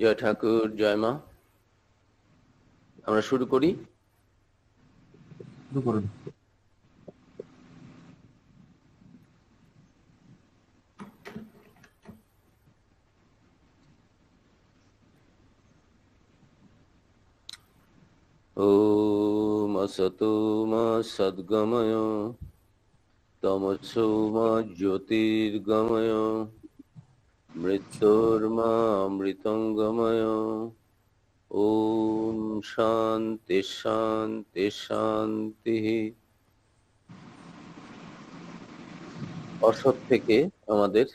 জয় ঠাকুর, জয় মা। আমরা শুরু করি। শুরু করুন। ওম আসতো মা সদ্গময় তমসো মা জ্যোতির্গময় মৃত্যুর্মা অমৃতঙ্গময়। ওম শান্তি শান্তি শান্তি। অসৎ থেকে আমাদের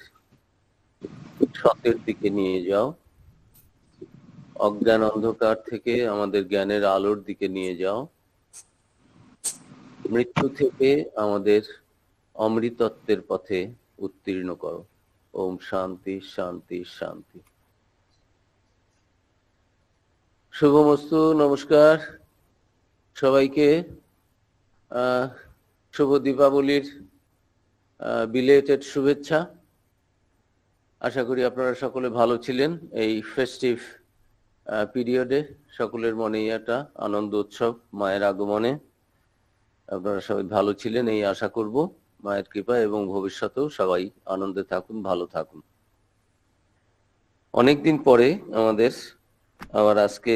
সতের দিকে নিয়ে যাও, অজ্ঞান অন্ধকার থেকে আমাদের জ্ঞানের আলোর দিকে নিয়ে যাও, মৃত্যু থেকে আমাদের অমৃতত্বের পথে উত্তীর্ণ করো। ওম শান্তি শান্তি শান্তি। শুভমস্তু। নমস্কার সবাইকে। শুভ দীপাবলির বিলেটেড শুভেচ্ছা। আশা করি আপনারা সকলে ভালো ছিলেন। এই ফেস্টিভ পিরিয়ডে সকলের মনেই একটা আনন্দ উৎসব, মায়ের আগমনে আপনারা সবাই ভালো ছিলেন এই আশা করব, মায়ের কৃপা, এবং ভবিষ্যতেও সবাই আনন্দে থাকুন, ভালো থাকুন। অনেকদিন পরে আমাদের আবার আজকে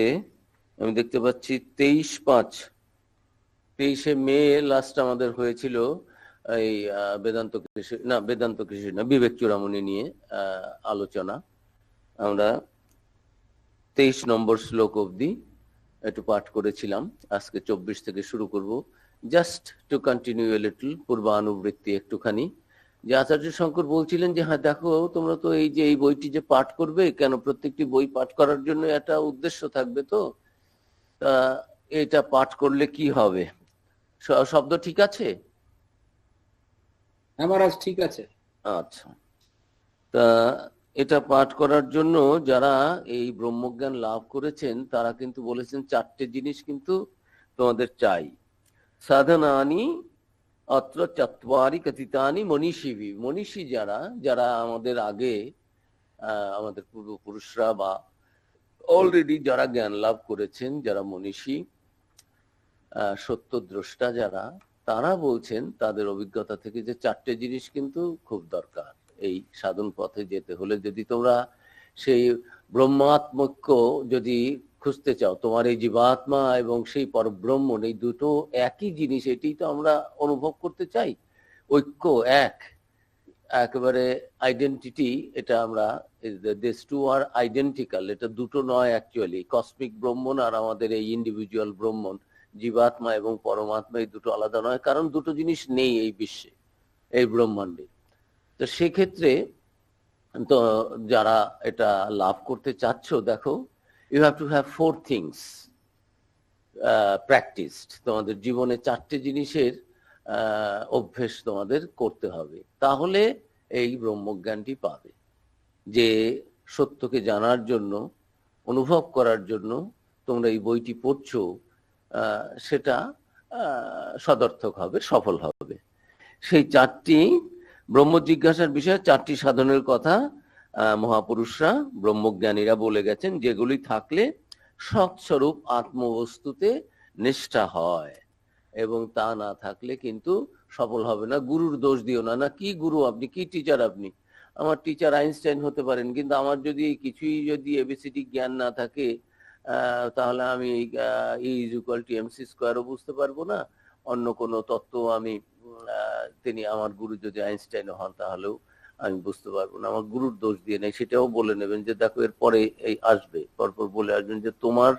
আমি দেখতে পাচ্ছি 23 মে লাস্ট আমাদের হয়েছিল এই বেদান্ত কৃষি না বিবেক চূড়ামণি নিয়ে আলোচনা। আমরা 23 নম্বর শ্লোক অবধি একটু পাঠ করেছিলাম। আজকে 24 থেকে শুরু করব, just to continue a little, পূর্বানুবৃত্তি একটুখানি। যে আচার্য শঙ্কর বলছিলেন যে হ্যাঁ দেখো, তোমরা তো এই যে এই বইটি যে পাঠ করবে, কেন প্রত্যেকটি বই পাঠ করার জন্য একটা উদ্দেশ্য থাকবে, তো এটা পাঠ করলে কি হবে? শব্দ ঠিক আছে? আমার আজ ঠিক আছে। আচ্ছা, তা এটা পাঠ করার জন্য যারা এই ব্রহ্মজ্ঞান লাভ করেছেন তারা কিন্তু বলেছেন চারটে জিনিস কিন্তু তোমাদের চাই। সাধনানি অত্র চত্বারি কথিতানি মনীষীভি। মনীষী যারা আমাদের আগে আমাদের পূর্বপুরুষরা বা অলরেডি যারা জ্ঞান লাভ করেছেন, যারা মনীষী, সত্যদ্রষ্টা যারা, তারা বলছেন তাদের অভিজ্ঞতা থেকে যে চারটে জিনিস কিন্তু খুব দরকার এই সাধন পথে যেতে হলে। যদি তোমরা সেই ব্রহ্মাত্মক্য যদি খুঁজতে চাও, তোমার এই জীবাত্মা এবং সেই পরব্রহ্মণ, এই দুটো একই জিনিস, এটাই তো আমরা অনুভব করতে চাই। ঐক্য, একেবারে আইডেন্টিটি, এটা আমরা দিস টু আর আইডেন্টিক্যাল, এটা দুটো নয় অ্যাকচুয়ালি। কসমিক ব্রহ্মণ আর আমাদের এই ইন্ডিভিজুয়াল ব্রহ্মণ, জীবাত্মা এবং পরমাত্মা, এই দুটো আলাদা নয়, কারণ দুটো জিনিস নেই এই বিশ্বে, এই ব্রহ্মাণ্ডে। তো সেক্ষেত্রে তো যারা এটা লাভ করতে চাচ্ছ, দেখো, you have to have 4 things practised. তোমাদের জীবনে চারটে জিনিসের অভ্যেস তোমাদের করতে হবে, তাহলে এই ব্রহ্মজ্ঞানটি পাবে। যে সত্যকে জানার জন্য, অনুভব করার জন্য তোমরা এই বইটি পড়ছো, সেটা সদর্থক হবে, সফল হবে। সেই চারটি ব্রহ্ম জিজ্ঞাসার বিষয়ে চারটি সাধনের কথা মহাপুরুষরা, ব্রহ্মজ্ঞানীরা বলে গেছেন, যেগুলি থাকলে সৎস্বরূপ আত্মবস্তুতে নিষ্ঠা হয়, এবং তা না থাকলে কিন্তু সফল হবে না। গুরুর দোষ দিও না। না কি গুরু আপনি, কি টিচার আপনি? আমার টিচার আইনস্টাইন হতে পারেন, কিন্তু আমার যদি কিছুই যদি এবিসিডি জ্ঞান না থাকে, তাহলে আমি E=mc² বুঝতে পারবো না। অন্য কোনো তত্ত্ব আমি তিনি আমার গুরু যদি আইনস্টাইন হন, তাহলেও আমি বুঝতে পারবো না। আমার গুরুর দোষ দিয়ে নেই, সেটাও বলে নেবেন যে দেখো এরপরে এই আসবে, পরপর বলে আসবেন যে তোমার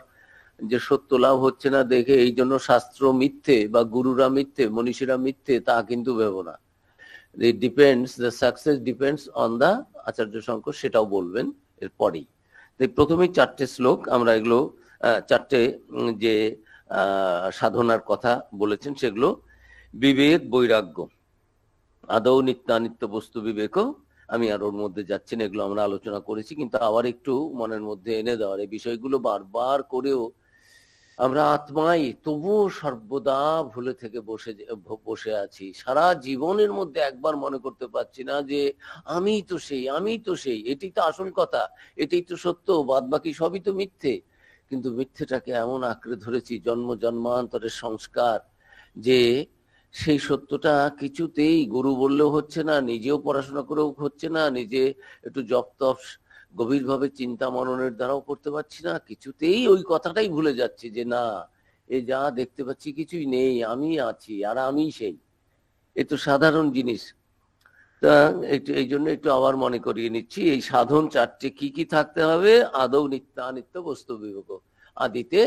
যে সত্য লাভ হচ্ছে না দেখে এই জন্য শাস্ত্র মিথ্যে বা গুরুরা মিথ্যে, মনীষীরা মিথ্যে, তা কিন্তু ভেবো না। It depends, the success depends on the আচার্য শঙ্কর, সেটাও বলবেন এরপরেই। প্রথমেই চারটে শ্লোক আমরা এগুলো চারটে যে সাধনার কথা বলেছেন সেগুলো। বিবেক, বৈরাগ্য, আদৌ নিত্যানিত্য বস্তু বিবেকও, আমি আর ওর মধ্যে যাচ্ছি না, এগুলো আমরা আলোচনা করেছি, কিন্তু আবার একটু মনের মধ্যে এনে দেওয়ার, এই বিষয়গুলো বারবার করেও আমরা আত্মাই, তবুও সর্বদা ভুলে থেকে বসে আছি। সারা জীবনের মধ্যে একবার মনে করতে পারছি না যে আমি তো সেই, আমি তো সেই, এটি তো আসল কথা, এটাই তো সত্য, বাদ বাকি সবই তো মিথ্যে। কিন্তু মিথ্যেটাকে এমন আঁকড়ে ধরেছি জন্ম জন্মান্তরের সংস্কার, যে সেই সত্যটা কিছুতেই গুরু বললেও হচ্ছে না, নিজেও পড়াশোনা করেও হচ্ছে না, নিজে একটু জপ তপ গভীরভাবে চিন্তা মননের দ্বারাও করতে পারছি না, কিছুতেই ওই কথাটাই ভুলে যাচ্ছি যে না, এ যা দেখতে পাচ্ছি কিছুই নেই, আমি আছি আর আমি সেই। এ তো সাধারণ জিনিস। তা একটু এই জন্য একটু আবার মনে করিয়ে নিচ্ছি, এই সাধন চারটে কি কি থাকতে হবে। আদৌ নিত্য অনিত্য বস্তু বিবেক। আদিতে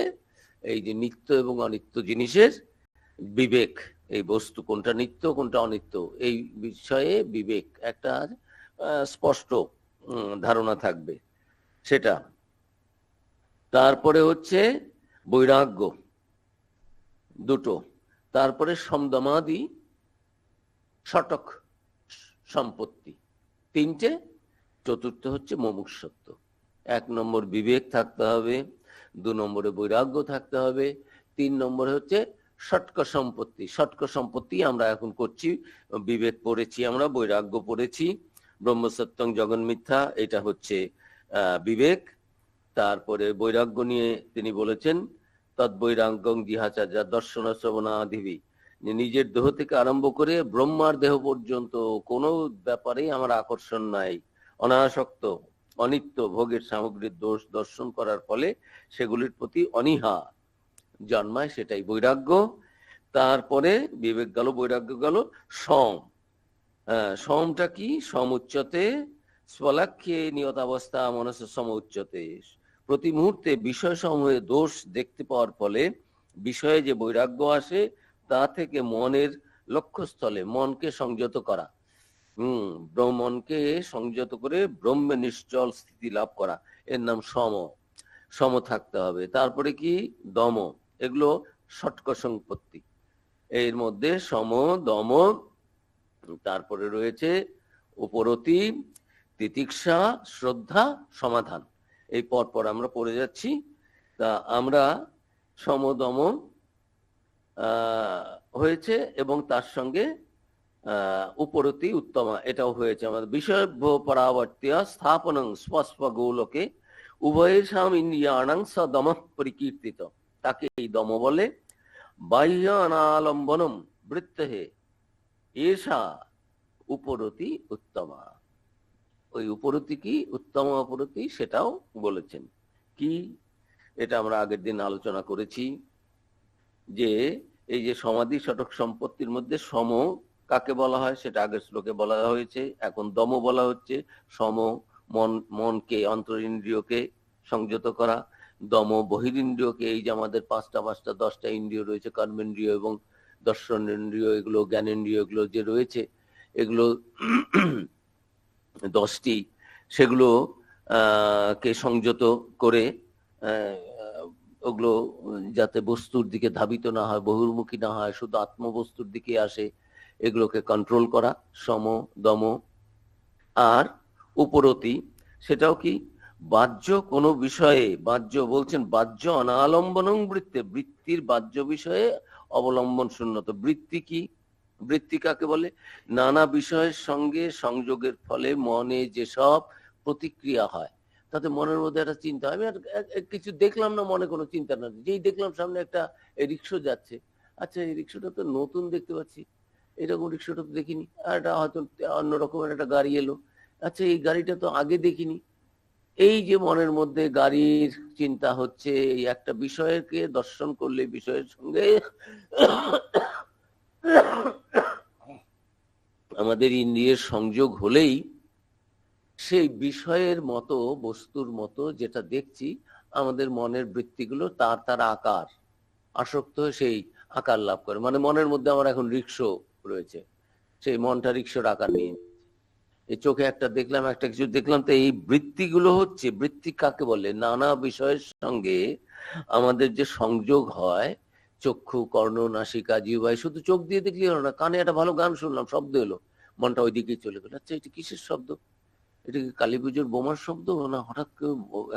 এই যে নিত্য এবং অনিত্য জিনিসের বিবেক, এই বস্তু কোনটা নিত্য কোনটা অনিত্য এই বিষয়ে বিবেক একটা স্পষ্ট ধারণা থাকবে সেটা। তারপরে হচ্ছে বৈরাগ্য দুটো, তারপরে সমদমাদি শতক সম্পত্তি তিনটে, চতুর্থ হচ্ছে মুমুক্ষুত্ব। 1 নম্বর বিবেক থাকতে হবে, 2 নম্বরে বৈরাগ্য থাকতে হবে, 3 নম্বরে হচ্ছে ষটক সম্পত্তি। ষটক সম্পত্তি আমরা এখন করছি, বিবেক পড়েছি, আমরা বৈরাগ্য পড়েছি, ব্রহ্মসত্যং জগন মিথ্যা, এটা হচ্ছে বিবেক। তারপরে বৈরাগ্য নিয়ে তিনি বলেছেন তদ্বৈরাগ্যং জিহাচার্য দর্শন শ্রবণাদিবি, নিজের দেহ থেকে আরম্ভ করে ব্রহ্মার দেহ পর্যন্ত কোনো ব্যাপারেই আমার আকর্ষণ নাই, অনাসক্ত, অনিত্য ভোগের সামগ্রীর দোষ দর্শন করার ফলে সেগুলির প্রতি অনীহা জন্মায়, সেটাই বৈরাগ্য। তারপরে বিবেক গেল, বৈরাগ্য গেল, সম। সমটা কি? সমুচ্চতে স্বলাক্ষে নিয়তাবস্থা মনস সমুচ্চতে, প্রতি মুহূর্তে বিষয় সমূহে দোষ দেখতে পাওয়ার ফলে বিষয়ে যে বৈরাগ্য আসে তা থেকে মনের লক্ষ্যস্থলে মনকে সংযত করা, মনকে সংযত করে ব্রহ্মে নিশ্চল স্থিতি লাভ করা, এর নাম সম। সম থাকতে হবে। তারপরে কি? দম। এগুলো ষটক সম্পত্তি, এর মধ্যে সম, দম, তারপরে রয়েছে উপরতি, তিতিক্ষা, শ্রদ্ধা, সমাধান। এই পরপর আমরা পড়ে যাচ্ছি। তা আমরা সমদম হয়েছে এবং তার সঙ্গে উপরতি উত্তমা এটাও হয়েছে আমাদের। বিষয় পরাবর্ত্য স্থাপনং স্পস্প গৌলকে উভয়েষাম ইন্দ্রিয়াণাং স দম পরিকীর্তিত, তাকে এই দম বলে। বাহ্য অনালম্বনম বৃত্তহে এষা উপরতি উত্তমা। ওই উপরতি কি? উত্তম অপরতি, সেটাও বলেছেন। কি? এটা আমরা আগের দিন আলোচনা করেছি যে এই যে সমাধি ষটক সম্পত্তির মধ্যে সম কাকে বলা হয় সেটা আগের শ্লোকে বলা হয়েছে, এখন দম বলা হচ্ছে। সম মনকে, অন্তরিন্দ্রিয়কে সংযত করা, দম বহিরিন্দ্রিয়কে, এই যে আমাদের 5টা 10টা ইন্দ্রিয় রয়েছে, কর্মেন্দ্রিয় এবং দর্শনেন্দ্রিয়, এগুলো জ্ঞানেন্দ্রিয়, এগুলো যে রয়েছে, এগুলো 10টি, সেগুলো কে সংযত করে ওগুলো যাতে বস্তুর দিকে ধাবিত না হয়, বহির্মুখী না হয়, শুধু আত্মবস্তুর দিকে আসে, এগুলোকে কন্ট্রোল করা, সম দম। আর উপরতি, সেটাও কি? বাহ্য কোনো বিষয়ে, বাহ্য বলছেন বাহ্য অনালম্বনং বৃত্তে, বৃত্তির বাহ্য বিষয়ে অবলম্বন শূন্যত। বৃত্তি কি? বৃত্তি কাকে বলে? নানা বিষয়ের সঙ্গে সংযোগের ফলে মনে যেসব প্রতিক্রিয়া হয়, তাতে মনের মধ্যে একটা চিন্তা হয়। আমি কিছু দেখলাম না, মনে কোনো চিন্তা না, যেই দেখলাম সামনে একটা রিক্সা যাচ্ছে, আচ্ছা এই রিক্সাটা তো নতুন দেখতে পাচ্ছি, এরকম রিক্সাটা তো দেখিনি, আর এটা হয়তো অন্য রকমের একটা গাড়ি এলো, আচ্ছা এই গাড়িটা তো আগে দেখিনি। এই যে মনের মধ্যে গাড়ির চিন্তা হচ্ছে, এই একটা বিষয়কে দর্শন করলে, বিষয়ের সঙ্গে আমাদের ইন্দ্রিয়ের সংযোগ হলেই সেই বিষয়ের মতো, বস্তুর মতো যেটা দেখছি, আমাদের মনের বৃত্তিগুলো তার তার আকার আসক্ত হয়ে সেই আকার লাভ করে। মানে মনের মধ্যে আমার এখন রিক্সা রয়েছে, সেই মনটা রিক্সার আকার নিয়ে, এই চোখে একটা দেখলাম, একটা কিছু দেখলাম, তো এই বৃত্তিগুলো হচ্ছে, বৃত্তি কাকে বলে? নানা বিষয়ের সঙ্গে আমাদের যে সংযোগ হয়, চক্ষু, কর্ণ, নাসিকা, জিহ্বায়, শুধু চোখ দিয়ে দেখলে হলো না, কানে একটা ভালো গান শুনলাম, শব্দ এলো, মনটা ওইদিকেই চলে গেল, আচ্ছা এটা কিসের শব্দ? এটা কি কালী পুজোর বোমার শব্দ, না হঠাৎ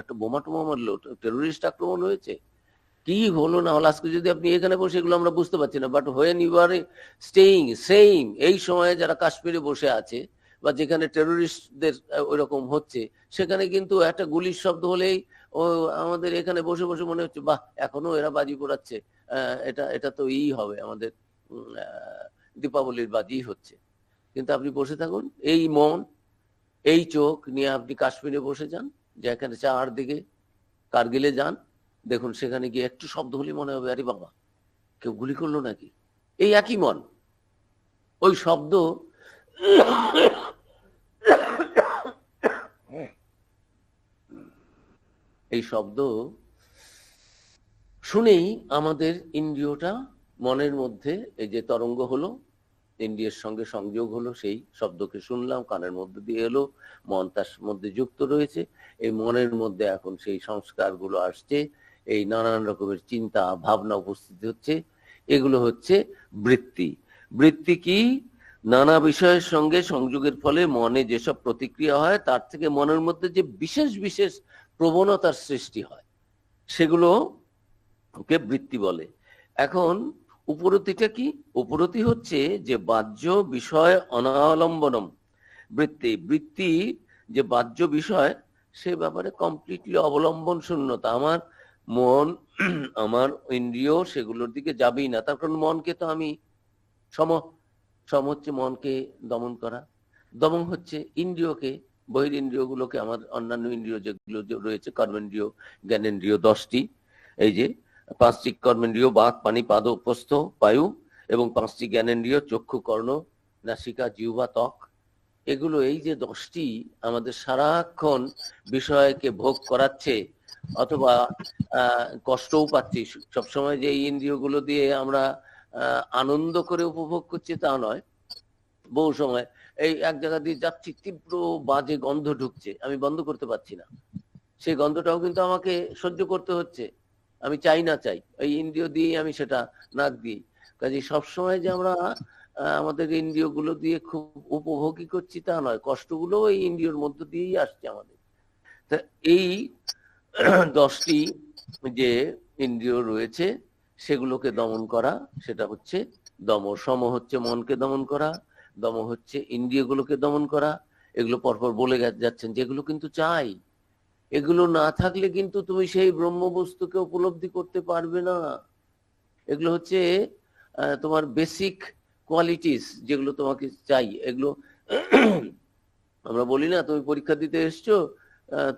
একটা বোমা টোমা মারলো, টেরোরিস্ট আক্রমণ হয়েছে? কি হলো না হলো, আজকে যদি আপনি এখানে বসে, এগুলো আমরা বুঝতে পারছি না, but when you are staying same, এই সময়ে যারা কাশ্মীরে বসে আছে বা যেখানে টেরোরিস্টদের ওইরকম হচ্ছে, সেখানে কিন্তু একটা গুলির শব্দ হলেই ও আমাদের এখানে বসে বসে মনে হচ্ছে বাহ, এখনো এরা বাজি পোড়াচ্ছে, এটা এটা তো হবে আমাদের দীপাবলির বাজি হচ্ছে। কিন্তু আপনি বসে থাকুন, এই মন এই চোখ নিয়ে আপনি কাশ্মীরে বসে যান, যেখানে চারদিকে কার্গিলে যান, দেখুন সেখানে গিয়ে একটু শব্দ হলে মনে হবে আরে বাবা, কেউ গুলি করলো নাকি। এই একই মন, ওই শব্দ এই শব্দ শুনেই আমাদের ইন্দ্রিয়টা মনের মধ্যে এই যে তরঙ্গ হলো, ইন্দ্রিয়ের সঙ্গে সংযোগ হলো, সেই শব্দকে শুনলাম, কানের মধ্যে দিয়ে এলো, মন তার মধ্যে যুক্ত রয়েছে, এই মনের মধ্যে এখন সেই সংস্কারগুলো আসছে, এই নানান রকমের চিন্তা ভাবনা উপস্থিত হচ্ছে, এগুলো হচ্ছে বৃত্তি। বৃত্তি কি? নানা বিষয়ের সঙ্গে সংযোগের ফলে মনে যেসব প্রতিক্রিয়া হয়, তার থেকে মনের মধ্যে যে বিশেষ বিশেষ প্রবণতার সৃষ্টি হয়, সেগুলো ওকে বৃত্তি বলে। এখন উপরতিটা কি? উপরতি হচ্ছে যে বাহ্য বিষয় অনালম্বনম বৃত্তি। বৃত্তি যে বাহ্য বিষয়, সে ব্যাপারে কমপ্লিটলি অবলম্বন শূন্যতা। আমার মন আমার ইন্দ্রিয় সেগুলোর দিকে যাবেই না, তার কারণ মনকে তো আমি সম সম হচ্ছে মনকে দমন করা, দমন হচ্ছে ইন্দ্রিয়কে, বহিরিন্দ্রিয়গুলোকে, আমার অন্যান্য ইন্দ্রিয় যেগুলো রয়েছে, কর্মেন্দ্রিয় জ্ঞানেন্দ্রিয় 10টি, এই যে 5টি কর্মেন্দ্রিয় বাক পানি পাদ উপস্থ বায়ু, এবং 5টি জ্ঞানেন্দ্রিয় চক্ষু কর্ণ নাসিকা জিহ্বা ত্বক, এগুলো এই যে 10টি আমাদের সারাক্ষণ বিষয়কে ভোগ করাচ্ছে, অথবা কষ্টও পাচ্ছি সবসময়। যে এই ইন্দ্রিয়গুলো দিয়ে আমরা আনন্দ করে উপভোগ করছি তা নয়, বহু সময় এই এক জায়গা দিয়ে যাচ্ছি, তীব্র বাজে গন্ধ ঢুকছে, আমি বন্ধ করতে পারছি না, সেই গন্ধটাও কিন্তু আমাকে সহ্য করতে হচ্ছে, আমি চাই না চাই, এই ইন্দ্রিয় দিয়ে আমি সেটা নাক দিই। কাজে সবসময় যে আমরা আমাদের ইন্দ্রিয়গুলো দিয়ে খুব উপভোগী করছি তা নয়, কষ্টগুলো এই ইন্দ্রিয়র মধ্য দিয়েই আসছে আমাদের। তা এই 10টি যে ইন্দ্রিয় রয়েছে সেগুলোকে দমন করা, সেটা হচ্ছে দম। সম হচ্ছে মনকে দমন করা, দম হচ্ছে ইন্দ্রিয়গুলোকে দমন করা। এগুলো পরপর বলে যাচ্ছেন, যেগুলো কিন্তু চাই, এগুলো না থাকলে কিন্তু তুমি সেই ব্রহ্ম বস্তুকে উপলব্ধি করতে পারবে না। এগুলো হচ্ছে তোমার বেসিক কোয়ালিটিস, যেগুলো তোমাকে চাই। এগুলো আমরা বলি না, তুমি পরীক্ষা দিতে এসছো,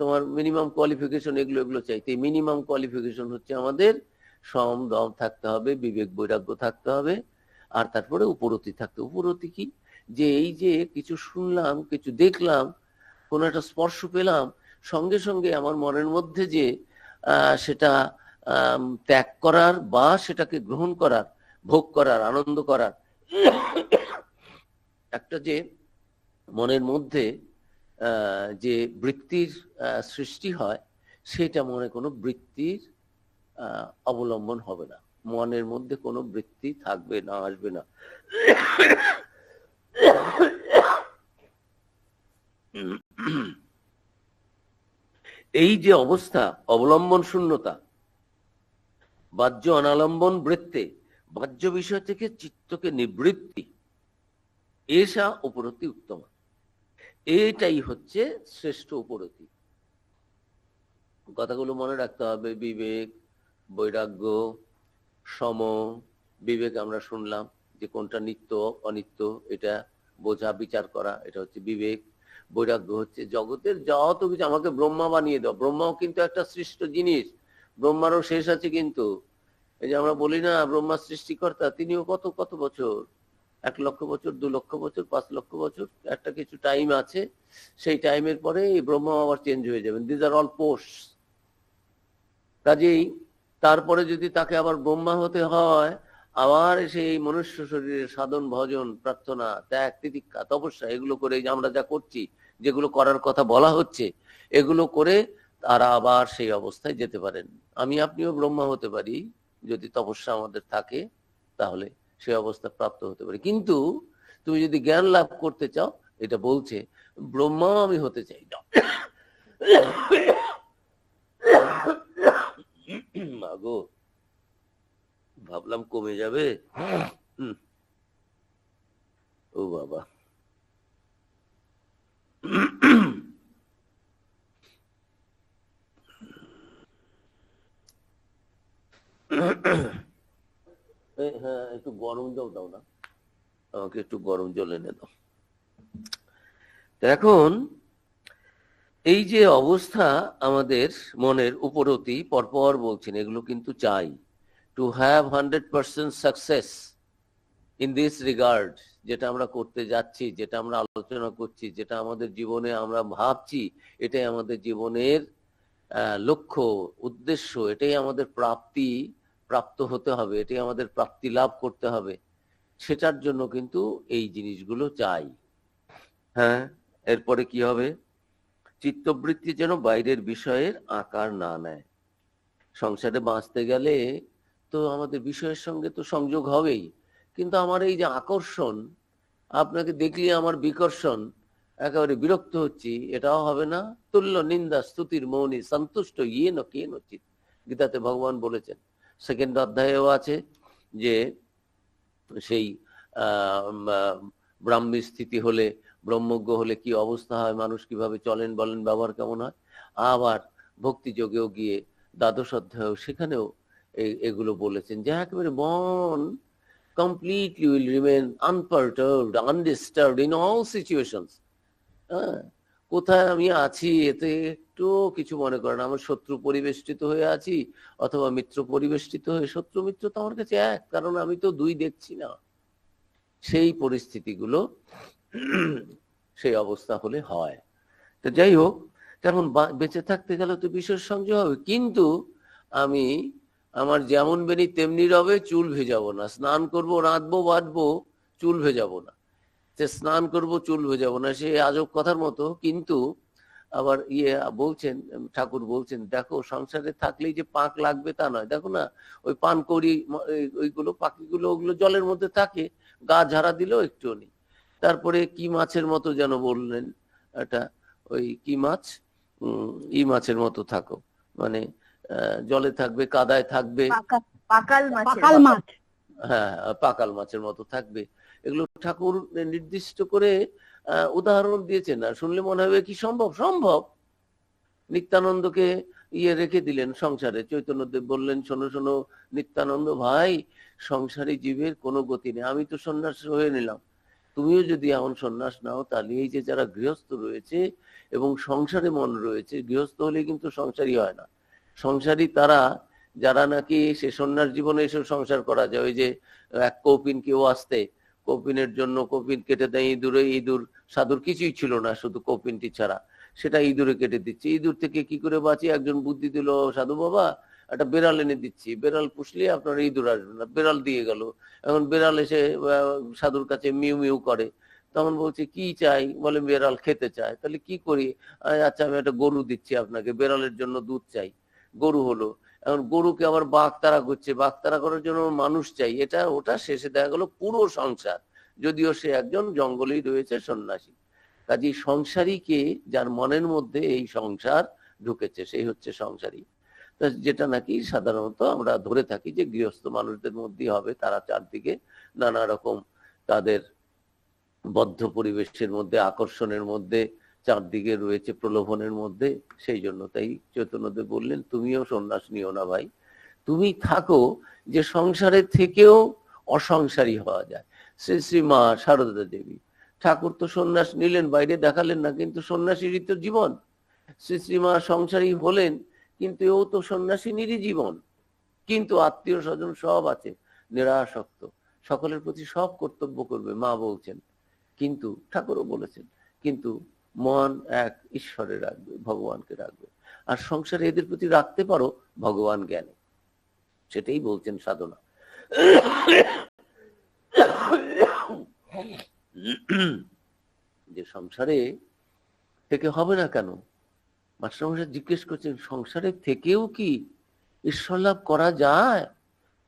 তোমার মিনিমাম কোয়ালিফিকেশন এগুলো এগুলো চাইতে। মিনিমাম কোয়ালিফিকেশন হচ্ছে আমাদের সম দম থাকতে হবে, বিবেক বৈরাগ্য থাকতে হবে, আর তারপরে উপরতি থাকতে। উপরতি কি? যে এই যে কিছু শুনলাম, কিছু দেখলাম, কোনো একটা স্পর্শ পেলাম, সঙ্গে সঙ্গে আমার মনের মধ্যে যে সেটা ত্যাগ করার বা সেটাকে গ্রহণ করার, ভোগ করার, আনন্দ করার একটা যে মনের মধ্যে যে বৃত্তির সৃষ্টি হয়, সেটা মনে কোনো বৃত্তির অবলম্বন হবে না, মনের মধ্যে কোনো বৃত্তি থাকবে না, আসবে না। এই যে অবস্থা, অবলম্বন শূন্যতা, বাহ্য অনালম্বন বৃত্তে, বাহ্য বিষয় থেকে চিত্তকে নিবৃত্তি, এসা উপরতি উত্তম। এটাই হচ্ছে শ্রেষ্ঠ উপরতি। কথাগুলো মনে রাখতে হবে। বিবেক, বৈরাগ্য, সম। বিবেক আমরা শুনলাম যে কোনটা নিত্য অনিত্য, এটা বোঝা, বিচার করা, এটা হচ্ছে বিবেক। বৈরাগ্য হচ্ছে জগতের যত কিছু, আমাকে ব্রহ্মা বানিয়ে দাও। ব্রহ্মাও কিন্তু একটা সৃষ্ট জিনিস, ব্রহ্মারও শেষ আছে কিন্তু। এই যে আমরা বলি না ব্রহ্মা সৃষ্টিকর্তা, তিনিও কত কত বছর, 1 লক্ষ বছর, 2 লক্ষ বছর, 5 লক্ষ বছর, একটা কিছু টাইম আছে, সেই টাইমের পরে এই ব্রহ্মা আবার চেঞ্জ হয়ে যাবেন। These are all post. কাজেই তারপরে যদি তাকে আবার ব্রহ্মা হতে হয়, আবার সেই মনুষ্য শরীরের সাধন, ভজন, প্রার্থনা, ত্যাগ, তিতিক্ষা, তপস্যা, এগুলো করে যে আমরা যা করছি, যেগুলো করার কথা বলা হচ্ছে, এগুলো করে তারা আবার সেই অবস্থায় যেতে পারেন। আমি আপনিও ব্রহ্মা হতে পারি, যদি তপস্যা আমাদের থাকে, তাহলে সেই অবস্থা প্রাপ্ত হতে পারি। কিন্তু তুমি যদি জ্ঞান লাভ করতে চাও, এটা বলছে ব্রহ্মাও আমি হতে চাই না। মাগো, ভাবলাম কমে যাবে। ও বাবা, হ্যাঁ একটু গরম জল দাও না, আমাকে একটু গরম জল এনে দাও। এখন এই যে অবস্থা আমাদের মনের উপরতি পরপর বলছেন, এগুলো কিন্তু চাই to have 100% success in this regard. যেটা আমরা করতে যাচ্ছি, যেটা আমরা আলোচনা করছি, যেটা আমাদের জীবনে আমরা ভাবছি, এটাই আমাদের জীবনের লক্ষ্য, উদ্দেশ্য, এটাই আমাদের প্রাপ্ত হতে হবে, এটাই আমাদের প্রাপ্তি লাভ করতে হবে। সেটার জন্য কিন্তু এই জিনিসগুলো চাই। হ্যাঁ, এরপরে কি হবে? চিত্তবৃত্তি যেন বাইরের বিষয়ের আকার না নেয়। সংসারে বাঁচতে গেলে তো আমাদের বিষয়ের সঙ্গে তো সংযোগ হবেই, কিন্তু আমার এই যে আকর্ষণ, আপনাকে দেখলে আমার বিকর্ষণ, একেবারে বিরক্ত হচ্ছি, এটাও হবে না। তুল্য নিন্দা স্তুতির মৌনী সন্তুষ্ট ইয়ে ন কে নচিত, গীতাতে ভগবান বলেছেন। সেকেন্ড অধ্যায়েও আছে যে সেই ব্রাহ্মী স্থিতি হলে, ব্রহ্মজ্ঞ হলে কি অবস্থা হয়, মানুষ কিভাবে চলেন বলেন, ব্যবহার কেমন হয়। আবার ভক্তি যোগেও গিয়ে দ্বাদশ অধ্যায় সেখানেও এগুলো বলেছেন যে একেবারে মন completely will remain unperturbed, undisturbed in all situations. হ্যাঁ, কোথায় আমি আছি এতে একটু কিছু মনে করেন, আমার শত্রু পরিবেষ্টিত হয়ে আছি অথবা মিত্র পরিবেষ্টিত হয়ে, শত্রু মিত্র তো আমার কাছে এক, কারণ আমি তো দুই দেখছি না। সেই পরিস্থিতিগুলো সেই অবস্থা হলে হয়। তো যাই হোক, কারণ বেঁচে থাকতে গেলে তো বিশেষ সংযোগ হবে, কিন্তু আমি আমার যেমন বেনি তেমনি রবে, চুল ভেজাবো না, স্নান করব, রাঁধবো বাঁধবো, চুল ভেজাবো না। সে স্নান করব, চুল ভেজাবো না, সে আজব কথার মতো। কিন্তু আবার বলছেন, ঠাকুর বলছেন, দেখো সংসারে থাকলেই যে পাক লাগবে তা নয়। দেখো না, ওই পানকৌড়ি ওইগুলো পাখিগুলো, ওগুলো জলের মধ্যে থাকে, গা ঝাড়া দিলেও একটু নেই। তারপরে কি মাছের মতো যেন বললেন, এটা ওই কি মাছ, ই মাছের মতো থাকো, মানে জলে থাকবে, কাদায় থাকবে, পাকাল মাছ। হ্যাঁ, পাকাল মাছের মতো থাকবে। এগুলো ঠাকুর নির্দিষ্ট করে উদাহরণ দিয়েছেন। আর শুনলে মনে হবে কি সম্ভব? সম্ভব। নিত্যানন্দকে রেখে দিলেন সংসারে, চৈতন্যদেব বললেন, শোনো শোনো নিত্যানন্দ ভাই, সংসারী জীবের কোনো গতি নেই, আমি তো সন্ন্যাস হয়ে নিলাম, তুমিও যদি এমন সন্ন্যাস নাও, তাহলে এই যে যারা গৃহস্থ রয়েছে এবং সংসারে মন রয়েছে, গৃহস্থ হলে কিন্তু সংসারী হয় না। সংসারী তারা যারা নাকি সে সন্ন্যাস জীবনে এসে সংসার করা যায়। ওই যে এক কৌপিন কেউ আসতে, কৌপিনের জন্য কৌপিন কেটে দেয় ইঁদুরে, ইঁদুর, সাধুর কিছুই ছিল না শুধু কৌপিনটি ছাড়া, সেটা ইঁদুরে কেটে দিচ্ছে। ইঁদুর থেকে কি করে বাঁচি? একজন বুদ্ধি দিল, সাধু বাবা একটা বেড়াল এনে দিচ্ছি, বেড়াল পুষলে আপনার ইঁদুর আসবে না। বেড়াল দিয়ে গেল, এখন বেড়াল এসে সাধুর কাছে মিউ মিউ করে, তখন বলছে কি চাই, বলে বেড়াল খেতে চায়। তাহলে কি করি? আচ্ছা আমি একটা গরু দিচ্ছি আপনাকে, বেড়ালের জন্য দুধ চাই, গরু হলো। এখন গরুকে আবার বাঘ তাড়া করছে, বাঘ তাড়া করার জন্য মানুষ চাই, এটা ওটা, শেষে দেখা গেল পুরো সংসার, যদিও সে একজন জঙ্গলেই রয়েছে সন্ন্যাসী। কাজী সংসারীকে, যার মনের মধ্যে এই সংসার ঢুকেছে, সেই হচ্ছে সংসারী। যেটা নাকি সাধারণত আমরা ধরে থাকি যে গৃহস্থ মানুষদের মধ্যেই হবে, তারা চারদিকে নানা রকম তাদের বদ্ধ পরিবেশের মধ্যে, আকর্ষণের মধ্যে, চারদিকে রয়েছে প্রলোভনের মধ্যে। সেই জন্য তাই চৈতন্যদেব বললেন, তুমিও সন্ন্যাস নিও না ভাই, তুমি থাকো যে সংসারের থেকেও অসংসারী হওয়া যায়। শ্রী শ্রী মা শারদা দেবী ঠাকুর তো সন্ন্যাস নিলেন, বাইরে দেখালেন না, কিন্তু সন্ন্যাসীরই তো জীবন। শ্রী শ্রী মা সংসারী হলেন, কিন্তু ও তো সন্ন্যাসিনীরই জীবন, কিন্তু আত্মীয় স্বজন সব আছে, নিরাসক্ত, সকলের প্রতি সব কর্তব্য করবে, মা বলছেন। কিন্তু ঠাকুরও বলেছেন, কিন্তু মন এক ঈশ্বরে রাখবে, ভগবানকে রাখবে। আর সংসারে এদের প্রতি রাখতে পারো ভগবান জ্ঞানে, সেটাই বলছেন সাধনা। যে সংসারে থেকে হবে না কেন? মাস্টারমশাই জিজ্ঞেস করছেন, সংসারের থেকেও কি ঈশ্বর লাভ করা যায়?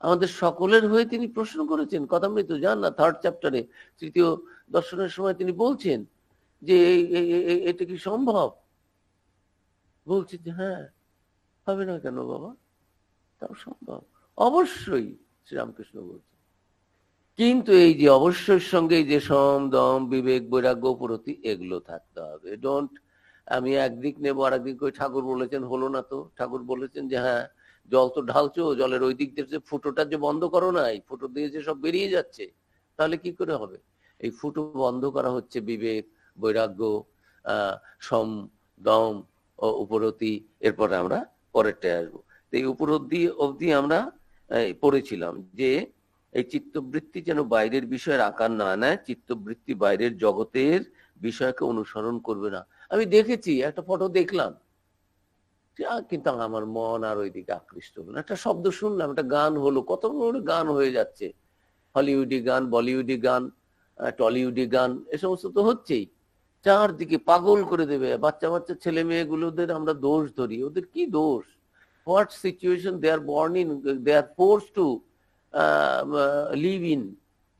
আমাদের সকলের হয়ে তিনি প্রশ্ন করেছেন। কথামৃত যান না, 3rd চ্যাপ্টারে, তৃতীয় দর্শনের সময় তিনি বলছেন যে এটা কি সম্ভব? বলছে যে হ্যাঁ, হবে না কেন বাবা, তাও সম্ভব, অবশ্যই শ্রীরামকৃষ্ণ বলছেন। কিন্তু এই যে অবশ্যই সঙ্গে এই যে সম দম বিবেক বৈরাগ্য উপরতি এগুলো থাকতে হবে। ডোন্ট আমি একদিক নেবো আর একদিক করে, ঠাকুর বলেছেন হলো না তো, ঠাকুর বলেছেন যে হ্যাঁ জল তো ঢালছো, জলের ওই দিক দিয়ে ফুটোটা যে বন্ধ করো না, এই ফুটো দিয়ে যে সব বেরিয়ে যাচ্ছে, তাহলে কি করে হবে? এই ফুটো বন্ধ করা হচ্ছে বিবেক বৈরাগ্য, সম দম ও উপরতি। এরপরে আমরা পরেরটায় আসবো। এই উপরতি অবধি আমরা পড়েছিলাম যে এই চিত্তবৃত্তি যেন বাইরের বিষয়ের আকার না নেয়, চিত্তবৃত্তি বাইরের জগতের বিষয়কে অনুসরণ করবে না। আমি দেখেছি একটা ফটো দেখলাম, কিন্তু আমার মন আর ওইদিকে আকৃষ্ট হলো না। একটা শব্দ শুনলাম, একটা গান হলো, কত বড় গান হয়ে যাচ্ছে, হলিউডি গান, বলিউডি গান, টলিউডি গান, এ সমস্ত তো হচ্ছেই, চারদিকে পাগল করে দেবে। বাচ্চা বাচ্চা ছেলে মেয়েগুলোদের আমরা দোষ ধরি, ওদের কি দোষ? What situation they are born in, they are force to live in,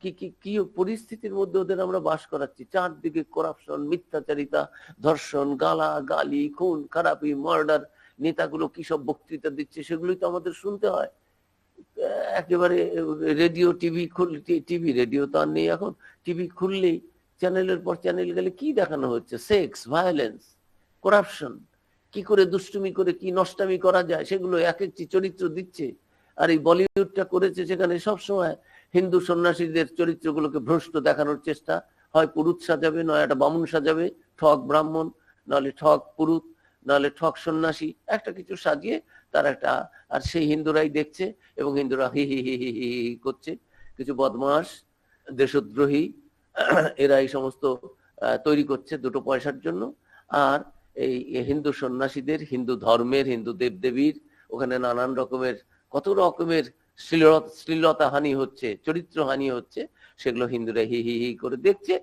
কি কি কি পরিস্থিতির মধ্যে ওদের আমরা বাস করাচ্ছি। চারদিকে করাপশন, মিথ্যাচারিতা, ধর্ষণ, গালা গালি, খুন খারাপি, মার্ডার। নেতাগুলো কি সব বক্তৃতা দিচ্ছে সেগুলোই তো আমাদের শুনতে হয়। একেবারে রেডিও টিভি টিভি রেডিও তো আর নেই এখন, টিভি খুললেই চ্যানেলের পর চ্যানেল গেলে কি দেখানো হচ্ছে? সেক্স, ভায়োলেন্স, করাপশন, কি করে দুষ্টুমি করে কি নষ্টামি করা যায় সেগুলো এক একটি চরিত্র দিচ্ছে। আর এই বলিউডটা করেছে, সেখানে সবসময় হিন্দু সন্ন্যাসীদের চরিত্রগুলোকে ভ্রষ্ট দেখানোর চেষ্টা, হয় পুরুত সাজাবে, নয় একটা বামুন সাজাবে, ঠক ব্রাহ্মণ, নাহলে ঠক পুরুত, নাহলে ঠক সন্ন্যাসী, একটা কিছু সাজিয়ে তার একটা, আর সেই হিন্দুরাই দেখছে এবং হিন্দুরা হি হি হি হি হি হি করছে। কিছু বদমাস দেশদ্রোহী এরা এই সমস্ত তৈরি করছে দুটো পয়সার জন্য। আর এই হিন্দু সন্ন্যাসীদের, হিন্দু ধর্মের, হিন্দু দেবদেবীর ওখানে নানান রকমের, কত রকমের শ্লীলতা হানি হচ্ছে, চরিত্র হানি হচ্ছে, সেগুলো হিন্দুরা হি হি হি করে দেখছে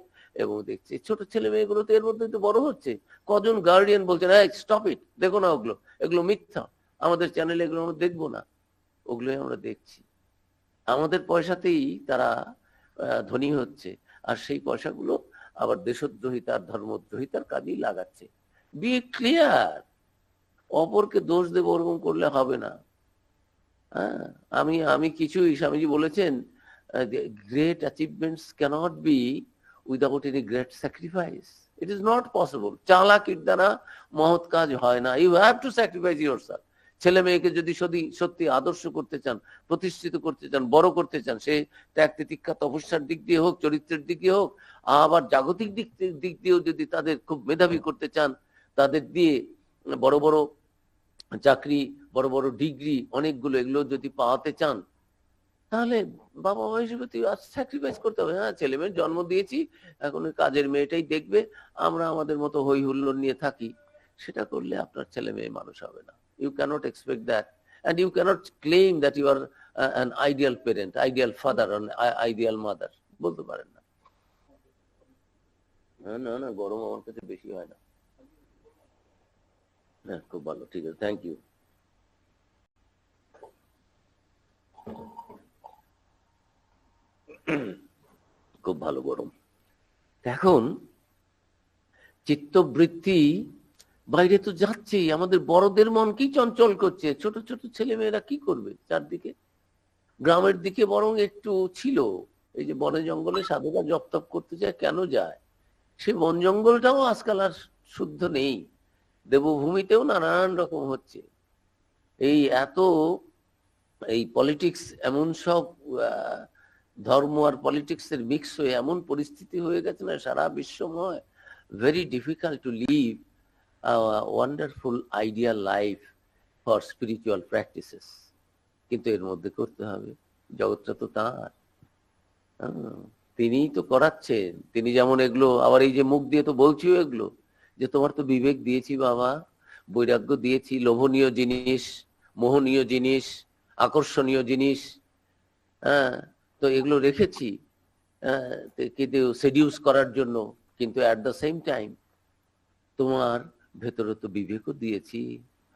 এবং দেখছে। ছোট ছেলে মেয়েগুলো তো এর মধ্যে তো বড় হচ্ছে। কজন গার্ডিয়ান বলছেন স্টপ ইট, দেখো না ওগুলো, এগুলো মিথ্যা, আমাদের চ্যানেলে এগুলো আমরা দেখবো না। ওগুলোই আমরা দেখছি। আমাদের পয়সাতেই তারা ধনী হচ্ছে, আর সেই পয়সাগুলো আবার দেশদ্রোহিতার, ধর্মদ্রোহিতার কাজেই লাগাচ্ছে। বি ক্লিয়ার, অপরকে দোষ দেবো ওরকম করলে হবে না। হ্যাঁ, আমি আমি কিছুই, স্বামীজি বলেছেন great achievements cannot be without any great sacrifice. It is not possible. চালাকির দ্বারা মহৎ কাজ হয় না। You have to sacrifice yourself. ছেলে মেয়েকে যদি সত্যি আদর্শ করতে চান, প্রতিষ্ঠিত করতে চান, বড় করতে চান, সে ত্যাগ তিতিক্ষা তপস্যার দিক দিয়ে হোক, চরিত্রের দিক দিয়ে হোক, আবার জাগতিক দিক দিয়েও যদি তাদের খুব মেধাবী করতে চান, তাদের দিয়ে বড় বড় চাকরি, বড় বড় ডিগ্রি অনেকগুলো, এগুলো যদি পাওয়াতে চান, তাহলে বাবা মা হিসেবে তুই স্যাক্রিফাইস করতে হবে। হ্যাঁ, ছেলে মেয়ের জন্ম দিয়েছি, এখন ওই কাজের মেয়েটাই দেখবে, আমরা আমাদের মতো হই হুল্লোড় নিয়ে থাকি, সেটা করলে আপনার ছেলে মেয়ে মানুষ হবে না। You can't expect that, and you can't claim that you are an ideal parent, ideal father, ideal mother, বলতে পারেন না। না না, গরম আমার কাছে বেশি হয় না। হ্যাঁ, খুব ভালো, ঠিক আছে, থ্যাংক ইউ। খুব ভালো গরম। এখন চিত্তবৃত্তি বাইরে তো যাচ্ছেই, আমাদের বড়দের মন কি চঞ্চল করছে, ছোট ছোট ছেলে মেয়েরা কি করবে চারদিকে। গ্রামের দিকে বরং একটু ছিল, এই যে বনে জঙ্গলে সাধুরা জপ তপ করতে যায়, কেন যায়? সে বন জঙ্গলটাও আজকাল আর শুদ্ধ নেই। দেবভূমিতেও নানান রকম হচ্ছে। এই এত এই পলিটিক্স, এমন সব ধর্ম আর পলিটিক্স এর মিক্স হয়ে এমন পরিস্থিতি হয়ে গেছে না সারা বিশ্বময়, very difficult to live wonderful ideal life for spiritual practices. কিন্তু এর মধ্যে করতে হবে, জগৎটা তো তার, তিনিই তো করাচ্ছেন। তিনি যেমন এগুলো, আবার এই যে মুখ দিয়ে তো বলছিও এগুলো, যে তোমার তো বিবেক দিয়েছি বাবা, বৈরাগ্য দিয়েছি, লোভনীয় জিনিস, মোহনীয় জিনিস, আকর্ষণীয় জিনিস, হ্যাঁ, তো এগুলো রেখেছি কিন্তু সেডিউস করার জন্য, কিন্তু অ্যাট দ্য সেম টাইম তোমার ভেতরে তো বিবেকও দিয়েছি।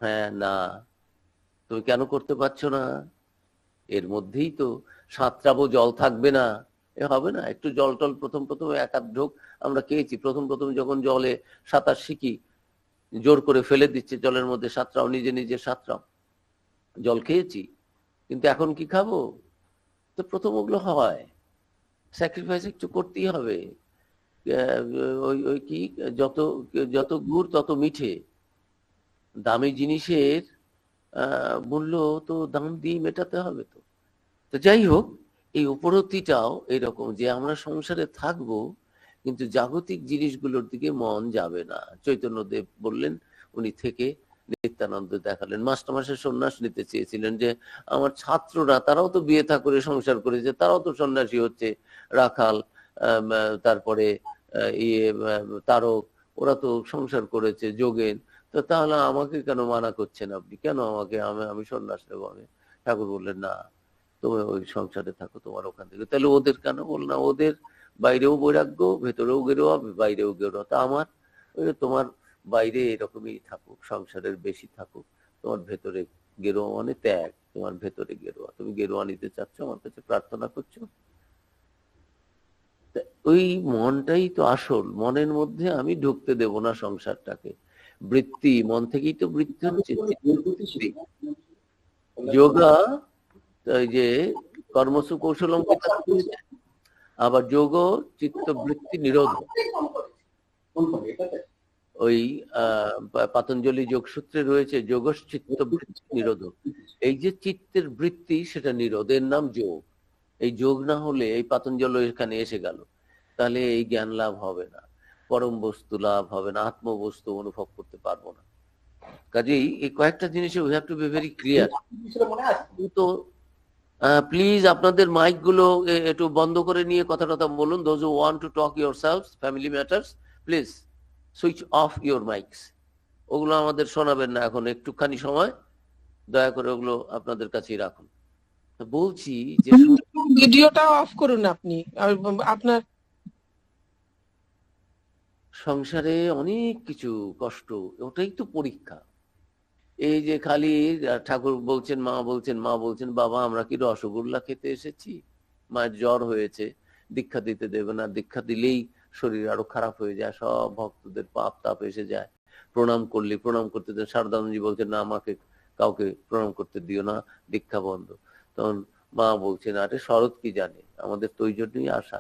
হ্যাঁ, না, তুমি কেন করতে পারছো না? এর মধ্যেই তো সাঁতরাবো, জল থাকবে না, এ হবে না। একটু জল টল প্রথম এক আধ ঢোক আমরা খেয়েছি, প্রথম যখন জলে সাঁতার শিখি, জোর করে ফেলে দিচ্ছে জলের মধ্যে, সাঁতরাও, নিজে নিজে সাঁতরাও, জল খেয়েছি। কিন্তু এখন কি খাবো? তো প্রথম ওগুলো হয়, স্যাক্রিফাইস একটু করতেই হবে। ওই ওই কি, যত যত গুড় তত মিঠে। দামি জিনিসের মূল্য তো দাম দিয়ে মেটাতে হবে। তো তো যাই হোক, এই উপলব্ধিটাও এরকম যে আমরা সংসারে থাকবো, কিন্তু জাগতিক জিনিসগুলোর দিকে মন যাবে না। চৈতন্যদেব বললেন, উনি থেকে নিত্যানন্দ দেখালেন। মাস্টারমশাই সন্ন্যাস নিতে চেয়েছিলেন, যে আমার ছাত্ররা তারাও তো বিয়ে থা করে সংসার করেছে, তারাও তো সন্ন্যাসী হচ্ছে, রাখাল, তারপরে তারক, ওরা তো সংসার করেছে, যোগেন। তো তাহলে আমাকে কেন মানা করছেন আপনি, কেন আমাকে, আমি সন্ন্যাস নেবো? আমি, ঠাকুর বললেন, না, তুমি ওই সংসারে থাকো, তোমার ওখান থেকে। তাহলে ওদের কেন? বল না, ওদের বাইরেও বৈরাগ্য, ভেতরেও গেরোয়া, বাইরেও গেরোয়া। তা আমার, ওই তোমার বাইরে এরকমই থাকুক, সংসারের বেশি থাকুক, তোমার ভেতরে গেরোয়া মানে ত্যাগ, তোমার ভেতরে গেরোয়া, তুমি গেরোয়া নিতে চাচ্ছ, আমার কাছে প্রার্থনা করছো। ওই মনটাই তো আসল, মনের মধ্যে আমি ঢুকতে দেব না সংসারটাকে। বৃত্তি, মন থেকেই তো বৃত্তি হচ্ছে। যোগা, ওই যে কর্মসু কৌশলম, আবার যোগ চিত্তবৃত্তি নিরোধ। ওই পাতঞ্জলি যোগসূত্রে রয়েছে যোগ চিত্তবৃত্তি নিরোধ। এই যে চিত্তের বৃত্তি, সেটা নিরোধের নাম যোগ। এই যোগ না হলে, এই পাতঞ্জলি এখানে এসে গেল, তাহলে এই জ্ঞান লাভ হবে না, পরম বস্তু লাভ হবে না, আত্মবস্তু অনুভব করতে পারবো না। কাজেই এই কয়েকটা জিনিসে we have to be very clear. তো প্লিজ আপনাদের মাইক গুলো একটু বন্ধ করে নিয়ে কথা বলুন। Those who want to talk yourselves family matters, please switch off your mics. ওগুলো আমাদের শোনাবেন না এখন, একটুখানি সময় দয়া করে ওগুলো আপনাদের কাছেই রাখুন। বলছি যে ভিডিওটা অফ করুন আপনি, আপনার সংসারে অনেক কিছু কষ্ট, ওটাই তো পরীক্ষা। এই যে খালি ঠাকুর বলছেন, মা বলছেন, বাবা আমরা কি রসগোল্লা খেতে এসেছি? মায়ের জ্বর হয়েছে, দীক্ষা দিতে দেবে না, দীক্ষা দিলেই শরীর আরো খারাপ হয়ে যায়, সব ভক্তদের পাপ তাপ এসে যায়। প্রণাম করতে দেন, শারদানন্দজি বলছেন, না আমাকে কাউকে প্রণাম করতে দিও না, দীক্ষা বন্ধ। তখন মা বলছেন, আরে শরৎ কি জানে, আমাদের তো ওই জন্যই আসা,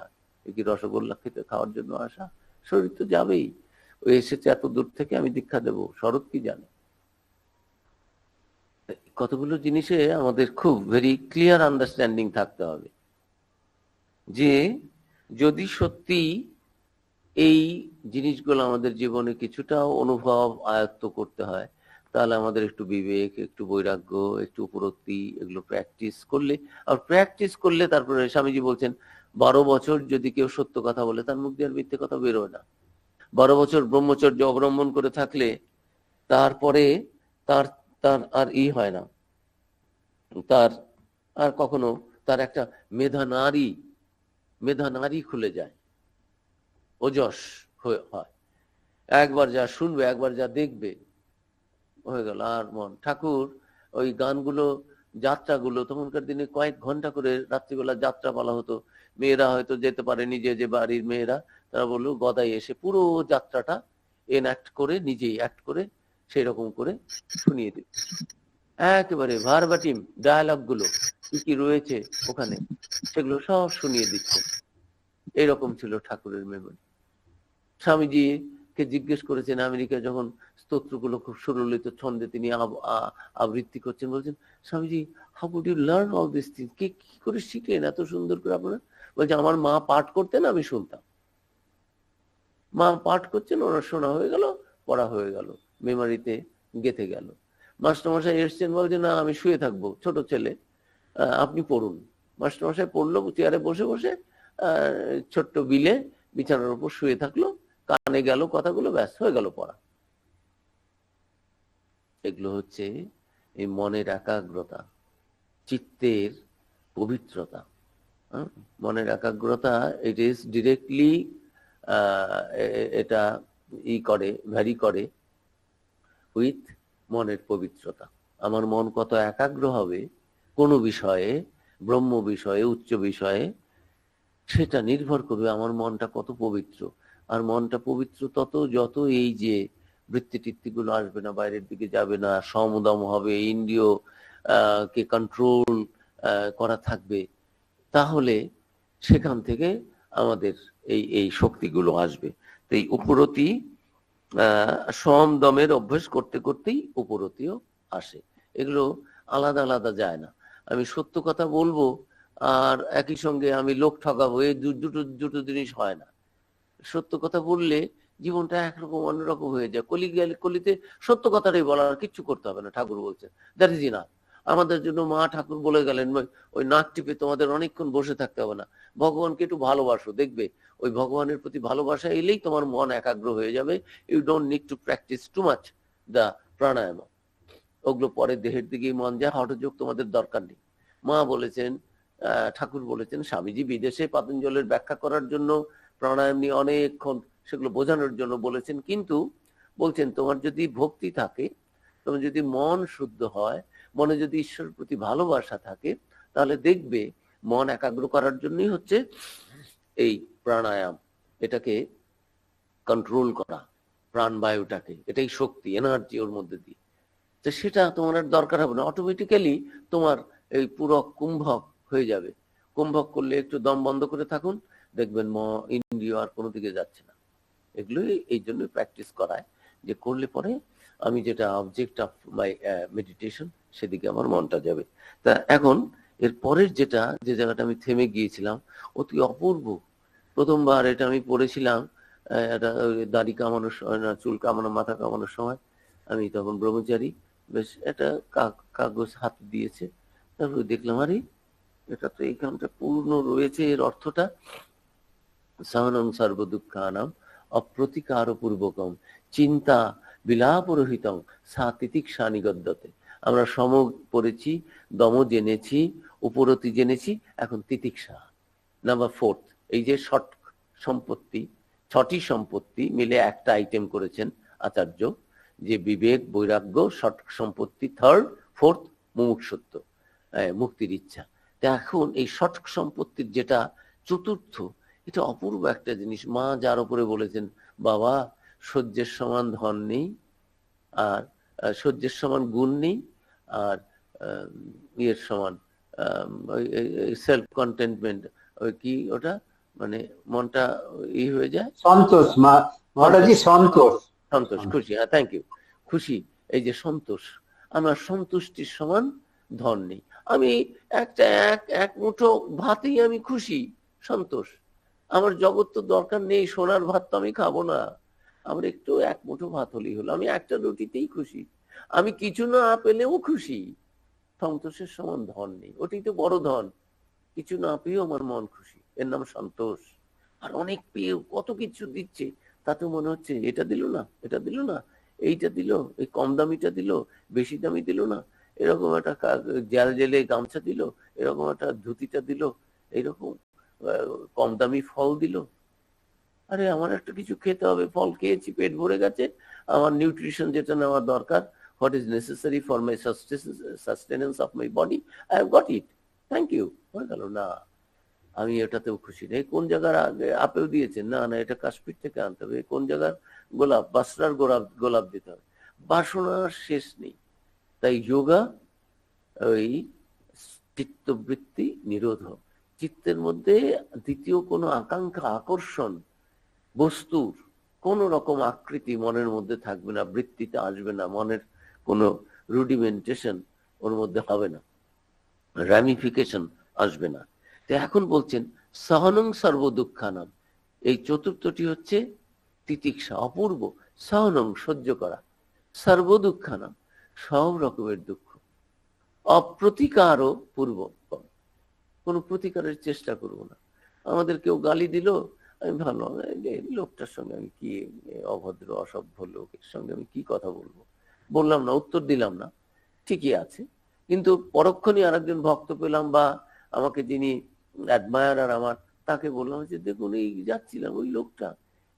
কি রসগোল্লা খেতে খাওয়ার জন্য আসা? শরীর তো যাবেই, ও এসেছে এত দূর থেকে, আমি দীক্ষা দেবো, শরৎ কি জানে? কতগুলো জিনিসে আমাদের খুব ভেরি ক্লিয়ার আন্ডারস্ট্যান্ডিং থাকতে হবে, যে যদি সত্যি এই জিনিসগুলো আমাদের জীবনে কিছুটা অনুভব আয়ত্ত করতে হয়, তাহলে আমাদের একটু বিবেক, একটু বৈরাগ্য, একটু উপলব্ধি, এগুলো প্র্যাকটিস করলে, আর প্র্যাকটিস করলে তারপরে স্বামীজি বলছেন 12 বছর যদি কেউ সত্য কথা বলে, তার মুখ দিয়ে আর মিথ্যে কথা বেরোয় না। 12 বছর ব্রহ্মচর্য অবলম্বন করে থাকলে তারপরে তার তার আর হয় না, তার আর কখনো তার একটা মেধা নারী খুলে যায়, ওজস হয়। একবার যা শুনবে, একবার যা দেখবে, হয়ে গেল। আর মন, ঠাকুর ওই গানগুলো, যাত্রাগুলো, তখনকার দিনে কয়েক ঘন্টা করে রাত্রিবেলা যাত্রা বলা হতো। মেয়েরা হয়তো যেতে পারেনি, যে বাড়ির মেয়েরা, তারা বললো গদাই এসে পুরো যাত্রাটা এনঅ্যাক্ট করে, নিজেই অ্যাক্ট করে, সেই রকম করে শুনিয়ে দিত, একেবারে ভারবাটিম ডায়ালগ গুলো কি কি রয়েছে ওখানে, সেগুলো সব শুনিয়ে দিচ্ছে। এইরকম ছিল ঠাকুরের মেমোরি। স্বামীজি কে জিজ্ঞেস করেছেন, আমেরিকায় যখন স্তোত্রগুলো খুব সুললিত ছন্দে তিনি আবৃত্তি করছেন, বলছেন, Swamiji how could you learn all this things, কি করে শিখলেন এত সুন্দর করে আপনারা? বলছে, আমার মা পাঠ করতেন, আমি শুনতাম। মা পাঠ করছেন, ওনার শোনা হয়ে গেল, পড়া হয়ে গেল, মেমোরিতে গেঁথে গেল। মাস্টারমশাই এসছেন, বলছে, না আমি শুয়ে থাকবো, ছোট ছেলে, আপনি পড়ুন। মাস্টারমশাই পড়লো, চেয়ারে বসে বসে ছোট্ট বিলে বিছানার উপর শুয়ে থাকলো, কানে গেল কথাগুলো, ব্যাস হয়ে গেল পড়া। এগুলো হচ্ছে এই মনের একাগ্রতা, চিত্তের পবিত্রতা। মনের একাগ্রতা, ইট ইজ ডিরেক্টলি এটা ভ্যারি করে উইথ মনের পবিত্রতা। আমার মন কত একাগ্র হবে কোনো বিষয়ে, ব্রহ্ম বিষয়ে, উচ্চ বিষয়ে, সেটা নির্ভর করবে আমার মনটা কত পবিত্র। আর মনটা পবিত্র তত, যত এই যে বৃত্তি টিত্তিগুলো আসবে না, বাইরের দিকে যাবে না, সমদম হবে, ইন্দ্রিয় কে কন্ট্রোল করা থাকবে, তাহলে সেখান থেকে আমাদের এই এই শক্তিগুলো আসবে। তো এই উপরতি সম দমের অভ্যাস করতে করতেই উপরতিও আসে। এগুলো আলাদা আলাদা যায় না। আমি সত্য কথা বলবো আর একই সঙ্গে আমি লোক ঠকাবো, এই দুটো দুটো জিনিস হয় না। সত্য কথা বললে জীবনটা একরকম অন্যরকম হয়ে যায়। কলিতে সত্য কথাটাই বলার, কিচ্ছু করতে হবে না, ঠাকুর বলছেন দ্যাট ইজ ইনাফ। আমাদের জন্য মা ঠাকুর বলে গেলেন ওই নাক টিপে তোমাদের অনেকক্ষণ বসে থাকতে হবে না, ভগবানকে একটু ভালোবাসো, দেখবে ওই ভগবানের প্রতি ভালোবাসা এলেই তোমার মন একাগ্র হয়ে যাবে। You don't need to practise too much the pranayama. ওগুলো পরে দেহের দিকেই মন যায়, হঠযোগ তোমাদের দরকার নেই। মা বলেছেন, ঠাকুর বলেছেন, স্বামীজি বিদেশে পাতঞ্জলের ব্যাখ্যা করার জন্য প্রাণায়াম নিয়ে অনেকক্ষণ সেগুলো বোঝানোর জন্য বলেছেন, কিন্তু বলছেন তোমার যদি ভক্তি থাকে, তোমার যদি মন শুদ্ধ হয়, মনে যদি ঈশ্বরের প্রতি ভালোবাসা থাকে, তাহলে দেখবে মন একাগ্র করার জন্যই হচ্ছে এই প্রাণায়াম, এটাকে কন্ট্রোল করা, প্রাণবায়ুটাকে, এটাই শক্তি, এনার্জি ওর মধ্যে দিয়ে। তো সেটা তোমার আর দরকার হবে না, অটোমেটিক্যালি তোমার এই পুরো কুম্ভক হয়ে যাবে। কুম্ভক করলে একটু দম বন্ধ করে থাকুন, দেখবেন ইন্দ্রিয় আর কোনো দিকে যাচ্ছে না। এগুলোই এই জন্য প্র্যাকটিস করায়, যে করলে পরে আমি যেটা অবজেক্ট অফ মাই মেডিটেশন, সেদিকে আমার মনটা যাবে। তা এখন এর পরের যেটা, যে জায়গাটা আমি থেমে গিয়েছিলাম, অতি অপূর্ব। প্রথমবার এটা আমি পড়েছিলাম, এটা দাড়ি কামানোর সময়, না চুল কামানো, মাথা কামানোর সময়। আমি তখন ব্রহ্মচারী, বেশ একটা কাগজ হাত দিয়েছে, তারপরে দেখলাম আরে এটা তো এইখানটা পূর্ণ রয়েছে, এর অর্থটা সহনং সর্বদুঃখানাম অপ্রতিকার পূর্বকম চিন্তা বিলাপরহিতং সা তিতিক্ষা নিগদ্যতে। আমরা সম পড়েছি, দম জেনেছি, উপরতি জেনেছি, এখন তিতিক্ষা নাম্বার 4। এই যে ষট সম্পত্তি, 6টি সম্পত্তি মিলে একটা আইটেম করেছেন আচার্য, যে বিবেক, বৈরাগ্য, ষট সম্পত্তি 3rd, 4th মুমুক্ষুত্ব, মুক্তির ইচ্ছা। তো এখন এই ষট সম্পত্তির যেটা চতুর্থ, এটা অপূর্ব একটা জিনিস। মা যার উপরে বলেছেন, বাবা সূর্যের সমান ধন নেই, আর সূর্যের সমান গুণ নেই, আর ইয়ের সমান সেলফ কন্টেন্টমেন্ট, ওই কি ওটা, মানে মনটা ই হয়ে যায়, সন্তোষ, মহারাজি সন্তোষ, সন্তোষ, খুশি, হ্যাঁ থ্যাংক ইউ, খুশি। এই যে সন্তোষ, আমার সন্তুষ্টির সমান ধন নেই। আমি একটা এক মুঠো ভাতেই আমি খুশি, সন্তোষ। আমার জগৎ তো দরকার নেই, সোনার ভাত তো আমি খাবো না, আমার একটু এক মুঠো ভাত হলেই হলো, আমি একটা রুটিতেই খুশি, আমি কিছু না পেলেও খুশি। সন্তোষের সমান ধন নেই, ওটাই তো বড় ধন। কিছু না পেয়েও আমার মন খুশি, এর নাম সন্তোষ। আর অনেক পেয়েও কত কিছু দিচ্ছে, তাতে মনে হচ্ছে এটা দিল না, এটা দিল না, এইটা দিল, এই কম দামিটা দিল, বেশি দামি দিল না, এরকম একটা জেল জেলে গামছা দিল, এরকম একটা ধুতিটা দিল, এইরকম কম দামি ফল দিল। আরে আমার একটা কিছু খেতে হবে, ফল খেয়েছি, পেট ভরে গেছে, আমার নিউট্রিশন যেটা নেওয়া দরকার, what is necessary for my sustenance of my body, I have got it, thank you, হয়ে গেল। না, আমি এটাতেও খুশি নেই। কোন জায়গার আপেল দিয়েছেন, না না এটা কাশ্মীর থেকে আনতে হবে, কোন জায়গার গোলাপ, বাসরার গোলাপ দিতে হবে, বাসনার শেষ নেই। তাই যোগা ওই চিত্তবৃত্তি নিরোধ, চিত্তের মধ্যে দ্বিতীয় কোনো আকাঙ্ক্ষা, আকর্ষণ, বস্তুর কোন রকম আকৃতি মনের মধ্যে থাকবে না, বৃত্তিতে আসবে না, মনের কোনো রুডিমেন্টেশন ওর মধ্যে হবে না, র্যামিফিকেশন আসবে না। তো এখন বলছেন সহনং সর্বদুঃখানাম, এই চতুর্থটি হচ্ছে তিতিক্ষা, অপূর্ব। সহনং সহ্য করা, সর্বদুঃখানাম সব রকমের দুঃখ, অপ্রতিকারও পূর্বক, কোনো প্রতিকারের চেষ্টা করব না। আমাদের কেউ গালি দিল, আমি ভাবলাম লোকটার সঙ্গে আমি কি, অভদ্র অসভ্য লোকের সঙ্গে আমি কি কথা বলবো, বললাম না, উত্তর দিলাম না, ঠিকই আছে। কিন্তু পরক্ষণই আরেকজন ভক্ত পেলাম, বা আমাকে যিনি অ্যাডমায়ার আমার, তাকে বললাম যে দেখুন এই যাচ্ছিলাম, ওই লোকটা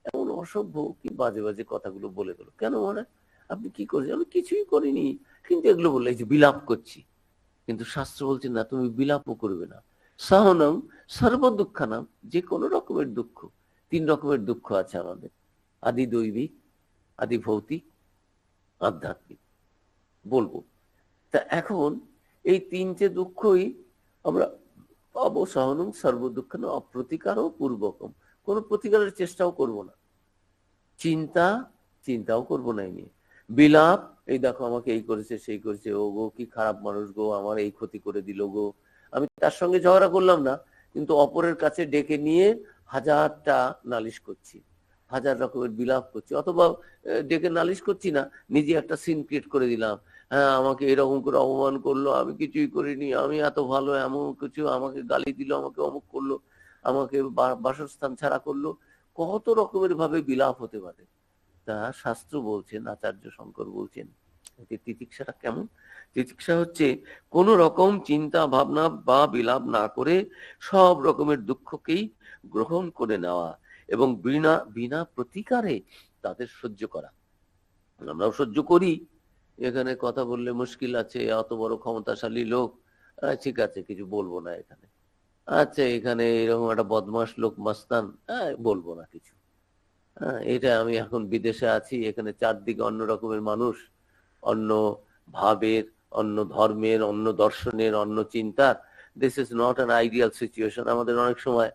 এমন অসভ্য, কি বাজে বাজে কথাগুলো বলে গেল, কেন মানে আপনি কি করেছেন? আমি কিছুই করিনি, কিন্তু এগুলো বললে এই যে বিলাপ করছি। কিন্তু শাস্ত্র বলছে না, তুমি বিলাপও করবে না। সহনং সর্বদুঃখানাম, যে কোনো রকমের দুঃখ, 3 রকমের দুঃখ আছে আমাদের, আদি দৈবিক, আদি ভৌতিক, আধ্যাত্মিক, বলবো। তা এখন এই 3টে দুঃখই আমরা অবসহনম সর্বদুঃখান অপ্রতিকারও পূর্বকম, কোনো প্রতিকারের চেষ্টাও করব না, চিন্তাও করবো না এই নিয়ে। বিলাপ, এই দেখো আমাকে এই করেছে সেই করেছে, ও গো কি খারাপ মানুষ গো, আমার এই ক্ষতি করে দিল গো। আমি তার সঙ্গে ঝগড়া করলাম না, কিন্তু অপরের কাছে ডেকে নিয়ে হাজারটা নালিশ করছি, হাজার রকমের বিলাপ করছি, অথবা ডেকে নালিশ করছি না, নিজে একটা সিন ক্রিয়েট করে দিলাম। হ্যাঁ, আমাকে এরকম করে অপমান করলো, আমি কিছুই করিনি, আমি এত ভালো, এমন কিছু, আমাকে গালি দিল, আমাকে অমুক করলো, আমাকে বাসস্থান ছাড়া করলো। কত রকমের ভাবে বিলাপ হতে পারে। তা শাস্ত্র বলছেন, আচার্য শঙ্কর বলছেন তিতিক্ষাটা কেমন? তিতিক্ষা হচ্ছে কোন রকম চিন্তা ভাবনা বা বিলাপ না করে সব রকমের দুঃখকেই গ্রহণ করে নেওয়া এবং বিনা বিনা প্রতিকারে তাদের সহ্য করা। আমরাও সহ্য করি, এখানে কথা বললে মুশকিল আছে, অত বড় ক্ষমতাশালী লোক, ঠিক আছে কিছু বলবো না এখানে, আচ্ছা এখানে এরকম একটা বদমাশ লোক মাস্তান, বলবো না কিছু। এটা আমি এখন বিদেশে আছি, এখানে চারদিকে অন্য রকমের মানুষ, অন্য ভাবের, অন্য ধর্মের, অন্য দর্শনের, অন্য চিন্তার। This is not an ideal situation. আমাদের অনেক সময়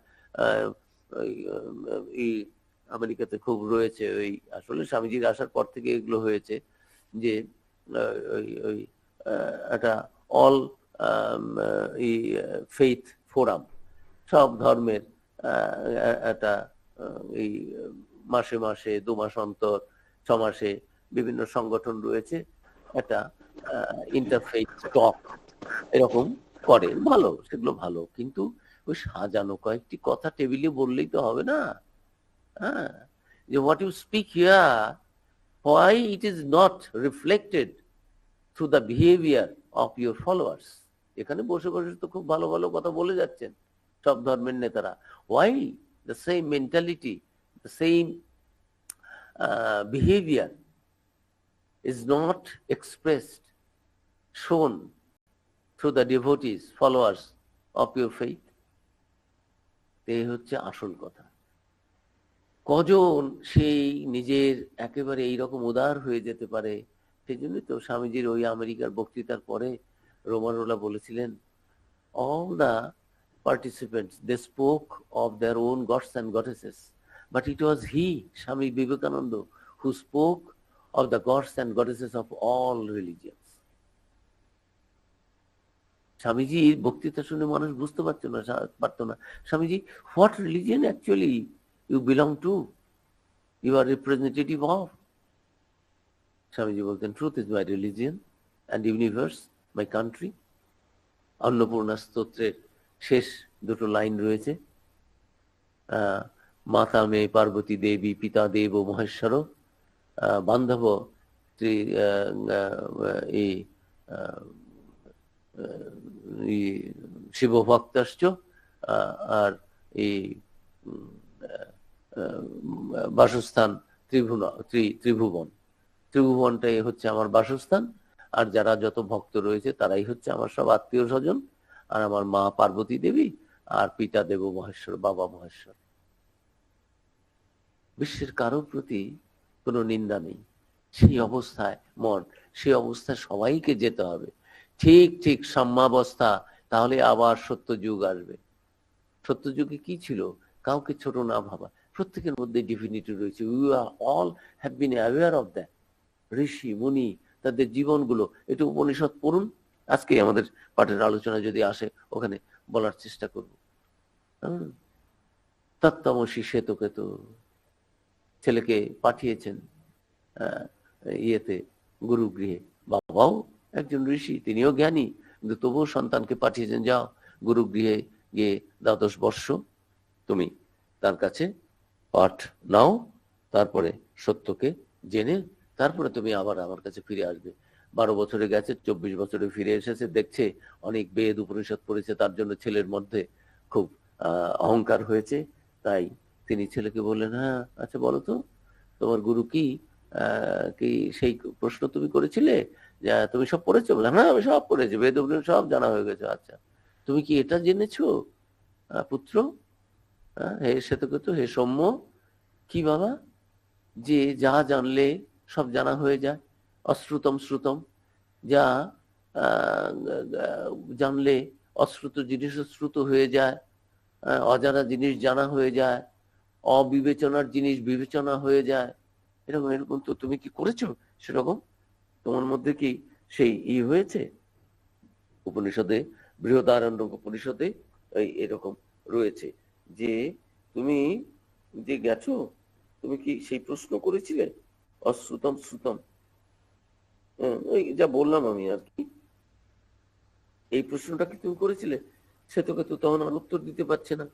এই আমেরিকাতে খুব রয়েছে, ওই আসলে স্বামীজির আসার পর থেকে এগুলো হয়েছে যে ওই ওই একটা অল ফেইথ ফোরাম, সব ধর্মের একটা এই মাসে মাসে 2 মাস অন্তর 6 মাসে বিভিন্ন সংগঠন রয়েছে, একটা ইন্টারফেইথ টক এরকম করে, ভালো, সেগুলো ভালো, কিন্তু ওই সাজানো কয়েকটি কথা টেবিলে বললেই তো হবে না। হ্যাঁ, যে what you speak here, why it is not reflected through the behavior of your followers। এখানে বসে বসে তো খুব ভালো ভালো কথা বলে যাচ্ছেন সব ধর্মের নেতারা, why the same mentality, the same behavior is not expressed, shown through the devotees, followers of your faith? এই হচ্ছে আসল কথা। কজন সেই নিজের একেবারে এইরকম উদার হয়ে যেতে পারে? সেই জন্যই তো স্বামীজির ওই আমেরিকার বক্তৃতার পরে রোমানোলা বলেছিলেন, all the participants they spoke of their own gods and goddesses, but it was he, Swami Vivekananda, who spoke of the gods and goddesses of all religions. স্বামীজির বক্তৃতা শুনে মানুষ বুঝতে পারতো না, Swamiji, what religion actually you belong to, you are representative of? Swamiji বলতেন, truth is my religion and universe my country। Annapurna স্তোত্রের শেষ দুটো লাইন রয়েছে, মাতা মে পার্বতী দেবী পিতা দেব মহেশ্বর বান্ধব শিব ভক্তাশ্চ, আর এই বাসস্থান ত্রিভুবন, ত্রিভুবনটাই হচ্ছে আমার বাসস্থান, আর যারা যত ভক্ত রয়েছে তারাই হচ্ছে আমার সব আত্মীয় স্বজন, আর আমার মা পার্বতী দেবী আর পিতা দেব মহেশ্বর, বাবা মহেশ্বর। বিশ্বের কারোর প্রতি কোনো নিন্দা নেই, সেই অবস্থায় মন, সেই অবস্থায় সবাইকে যেতে হবে, ঠিক ঠিক সাম্যাবস্থা, তাহলে আবার সত্য যুগ আসবে। সত্য যুগে কি ছিল? কাউকে ছোট না ভাবা, প্রত্যেকের মধ্যে ডিভিনিটি রয়েছে, we are all have been aware of that. ঋষি মুনি তাদের জীবনগুলো, একটু উপনিষদ পড়ুন, আজকে আমাদের পাঠের আলোচনা যদি আসে ওখানে বলার চেষ্টা করব। তত্ত্বমসি শ্বেতকেতু ছেলেকে পাঠিয়েছেন ইয়েতে গুরুগৃহে, বাবাও একজন ঋষি, তিনিও জ্ঞানী, কিন্তু তবুও সন্তানকে পাঠিয়েছেন, যাও গুরুগৃহে গিয়ে 12 বর্ষ তুমি তার কাছে পাঠ নাও, তারপরে সত্যকে জেনে তারপরে তুমি আবার আমার কাছে ফিরে আসবে। 12 বছরে গেছে, 24 বছরে ফিরে এসেছে, দেখছে অনেক বেদ উপনিষদ পড়েছে, তার জন্য ছেলের মধ্যে খুব অহংকার হয়েছে। তাই তিনি ছেলেকে বললেন, হ্যাঁ আচ্ছা বলো তো তোমার গুরু কি কি সেই প্রশ্ন তুমি করেছিলে, তুমি সব পড়েছো? বলে, হ্যাঁ আমি সব পড়েছি, বেদ উপনিষদ সব জানা হয়ে গেছে। আচ্ছা তুমি কি এটা জেনেছো পুত্র? হে শ্বেতকেতু, হে সৌম্য, কি বাবা? যে যা জানলে সব জানা হয়ে যায়, অশ্রুতম শ্রুতম, যা জানলে অশ্রুত জিনিসও শ্রুত হয়ে যায়, অজানা জিনিস জানা হয়ে যায়, অবিবেচনার জিনিস বিবেচনা হয়ে যায়। এরকম এরকম তো তুমি কি করেছো সেরকম? তোমার মধ্যে কি সেই হয়েছে? উপনিষদে, বৃহদারণ্যক উপনিষদে এরকম রয়েছে যে তুমি যে গেছো, তুমি কি সেই প্রশ্ন করেছিলে অশ্রুতম শ্রুতম? ওই যা বললাম আমি আর কি, এই প্রশ্নটা কি তুমি করেছিলে? সে তোকে তো তখন আর উত্তর দিতে পারছে না।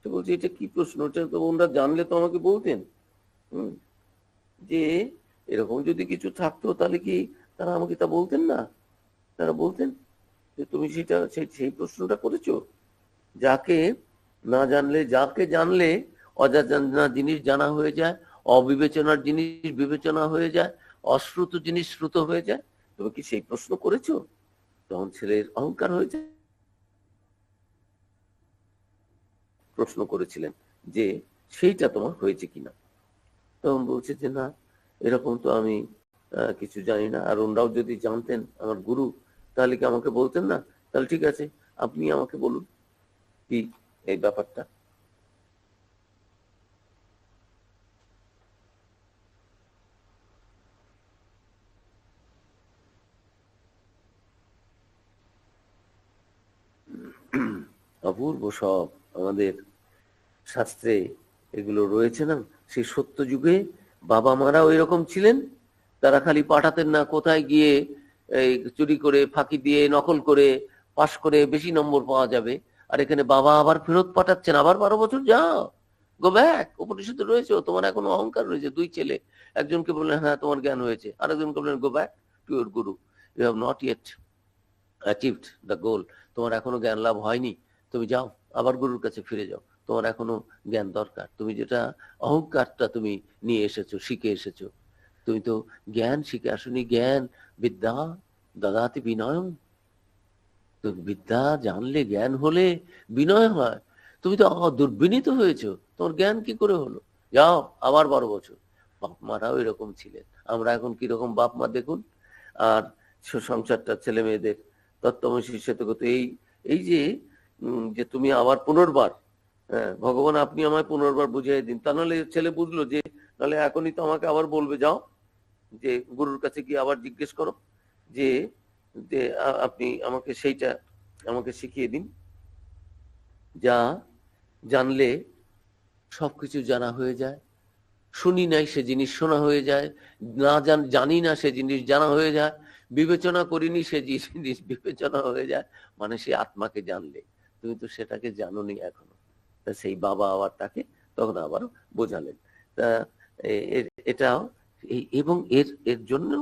তো বলছি এটা কি প্রশ্ন, এটা তো ওনারা জানলে তো আমাকে বলতেন। হম যে এরকম যদি কিছু থাকতো তাহলে কি তারা আমাকে তা বলতেন না? তারা বলতেন যে তুমি সেটা সেই প্রশ্নটা করেছো। যাকে না জানলে, যাকে জানলে অজানা জিনিস জানা হয়ে যায়, অবিবেচনার জিনিস বিবেচনা হয়ে যায়, অশ্রুত জিনিস শ্রুত হয়ে যায়, তুমি কি সেই প্রশ্ন করেছো? তখন ছেলের অহংকার হয়েছে, প্রশ্ন করেছিলেন যে সেইটা তোমার হয়েছে কিনা। তখন বলছে যে না, এরকম তো আমি কিছু জানি না। আর ওনারাও যদি জানতেন, আমার গুরু, তাহলে কি আমাকে বলতেন না? তাহলে ঠিক আছে, আপনি আমাকে বলুন কি এই ব্যাপারটা। অপূর্ব সব আমাদের শাস্ত্রে এগুলো রয়েছে না। সেই সত্য যুগে বাবা মারাও এরকম ছিলেন, তারা খালি পাঠাতেন না কোথায় গিয়ে এই চুরি করে, ফাঁকি দিয়ে, নকল করে পাশ করে বেশি নম্বর পাওয়া যাবে। আর এখানে বাবা আবার ফেরত পাঠাচ্ছেন, আবার 12 বছর যাও, গো ব্যাক। উপনিষদে রয়েছে তোমার এখনো অহংকার রয়েছে। 2 ছেলে, একজনকে বললেন হ্যাঁ তোমার জ্ঞান হয়েছে, আরেকজনকে বললেন go back to your guru, you have not yet achieved the goal. তোমার এখনো জ্ঞান লাভ হয়নি, তুমি যাও, আবার গুরুর কাছে ফিরে যাও, তোমার এখনো জ্ঞান দরকার। তুমি যেটা অহংকারটা তুমি নিয়ে এসেছো, শিখে এসেছো, তুমি তো জ্ঞান শিখে আসনি। জ্ঞান বিদ্যা দদাতি বিনয়ম। তো বিদ্যা জানলে, জ্ঞান হলে বিনয় হয়। তুমি তো দুর্বিনীত হয়েছো, তোমার জ্ঞান কি করে হলো? যাও আবার 12 বছর। বাপ মারাও এরকম ছিলেন। আমরা এখন কিরকম বাপ মা দেখুন। আর সংসারটা ছেলে মেয়েদের তত্ত্বমসী শ্বেতগত এই এই যে যে তুমি আবার পুনর্বার, হ্যাঁ ভগবান আপনি আমায় পুনর্বার বুঝিয়ে দিন, তা নাহলে ছেলে বুঝলো যে নাহলে এখনই তো আমাকে আবার বলবে যাও, যে গুরুর কাছে গিয়ে আবার জিজ্ঞেস করো যে যে আপনি আমাকে সেইটা আমাকে শিখিয়ে দিন। যা জানলে সবকিছু জানা হয়ে যায়, শুনি নাই সে জিনিস শোনা হয়ে যায়, না জানি না সে জিনিস জানা হয়ে যায়, বিবেচনা করিনি সে জিনিস বিবেচনা হয়ে যায়। মানে সে আত্মাকে জানলে, তুমি তো সেটাকে জানোনি এখনো। তা সেই বাবা আবার তাকে তখন আবার বোঝালেন। তা এটাও এবং এর এর জন্য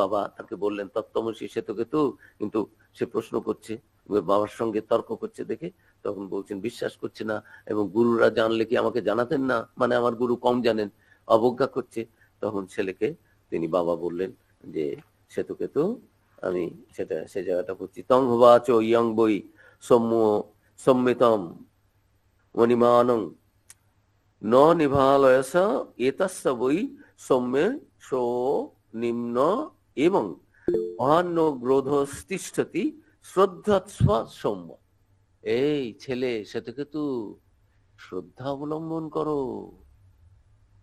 বাবা তাকে বললেন তত্ত্বমসী শ্বেতকে তো, কিন্তু সে প্রশ্ন করছে, বাবার সঙ্গে তর্ক করছে দেখে তখন বলছেন বিশ্বাস করছে না, এবং গুরুরা জানলে কি আমাকে জানাতেন না, মানে আমার গুরু কম জানেন, অবজ্ঞা করছে। তখন ছেলেকে তিনি বাবা বললেন যে সেতুকে তো আমি সেটা সে জায়গাটা করছি। তংবাচ ইয়ং বই সৌম্য সম্মিতম মণিমানং ন নিভালয়স এতস্য বই সৌম্যে সো নিম্ন এবং অহান্য গ্রোধস্তিষ্ঠতি শ্রদ্ধাস্ব সৌম্য। এই ছেলে সেতুকে তু শ্রদ্ধা অবলম্বন করো।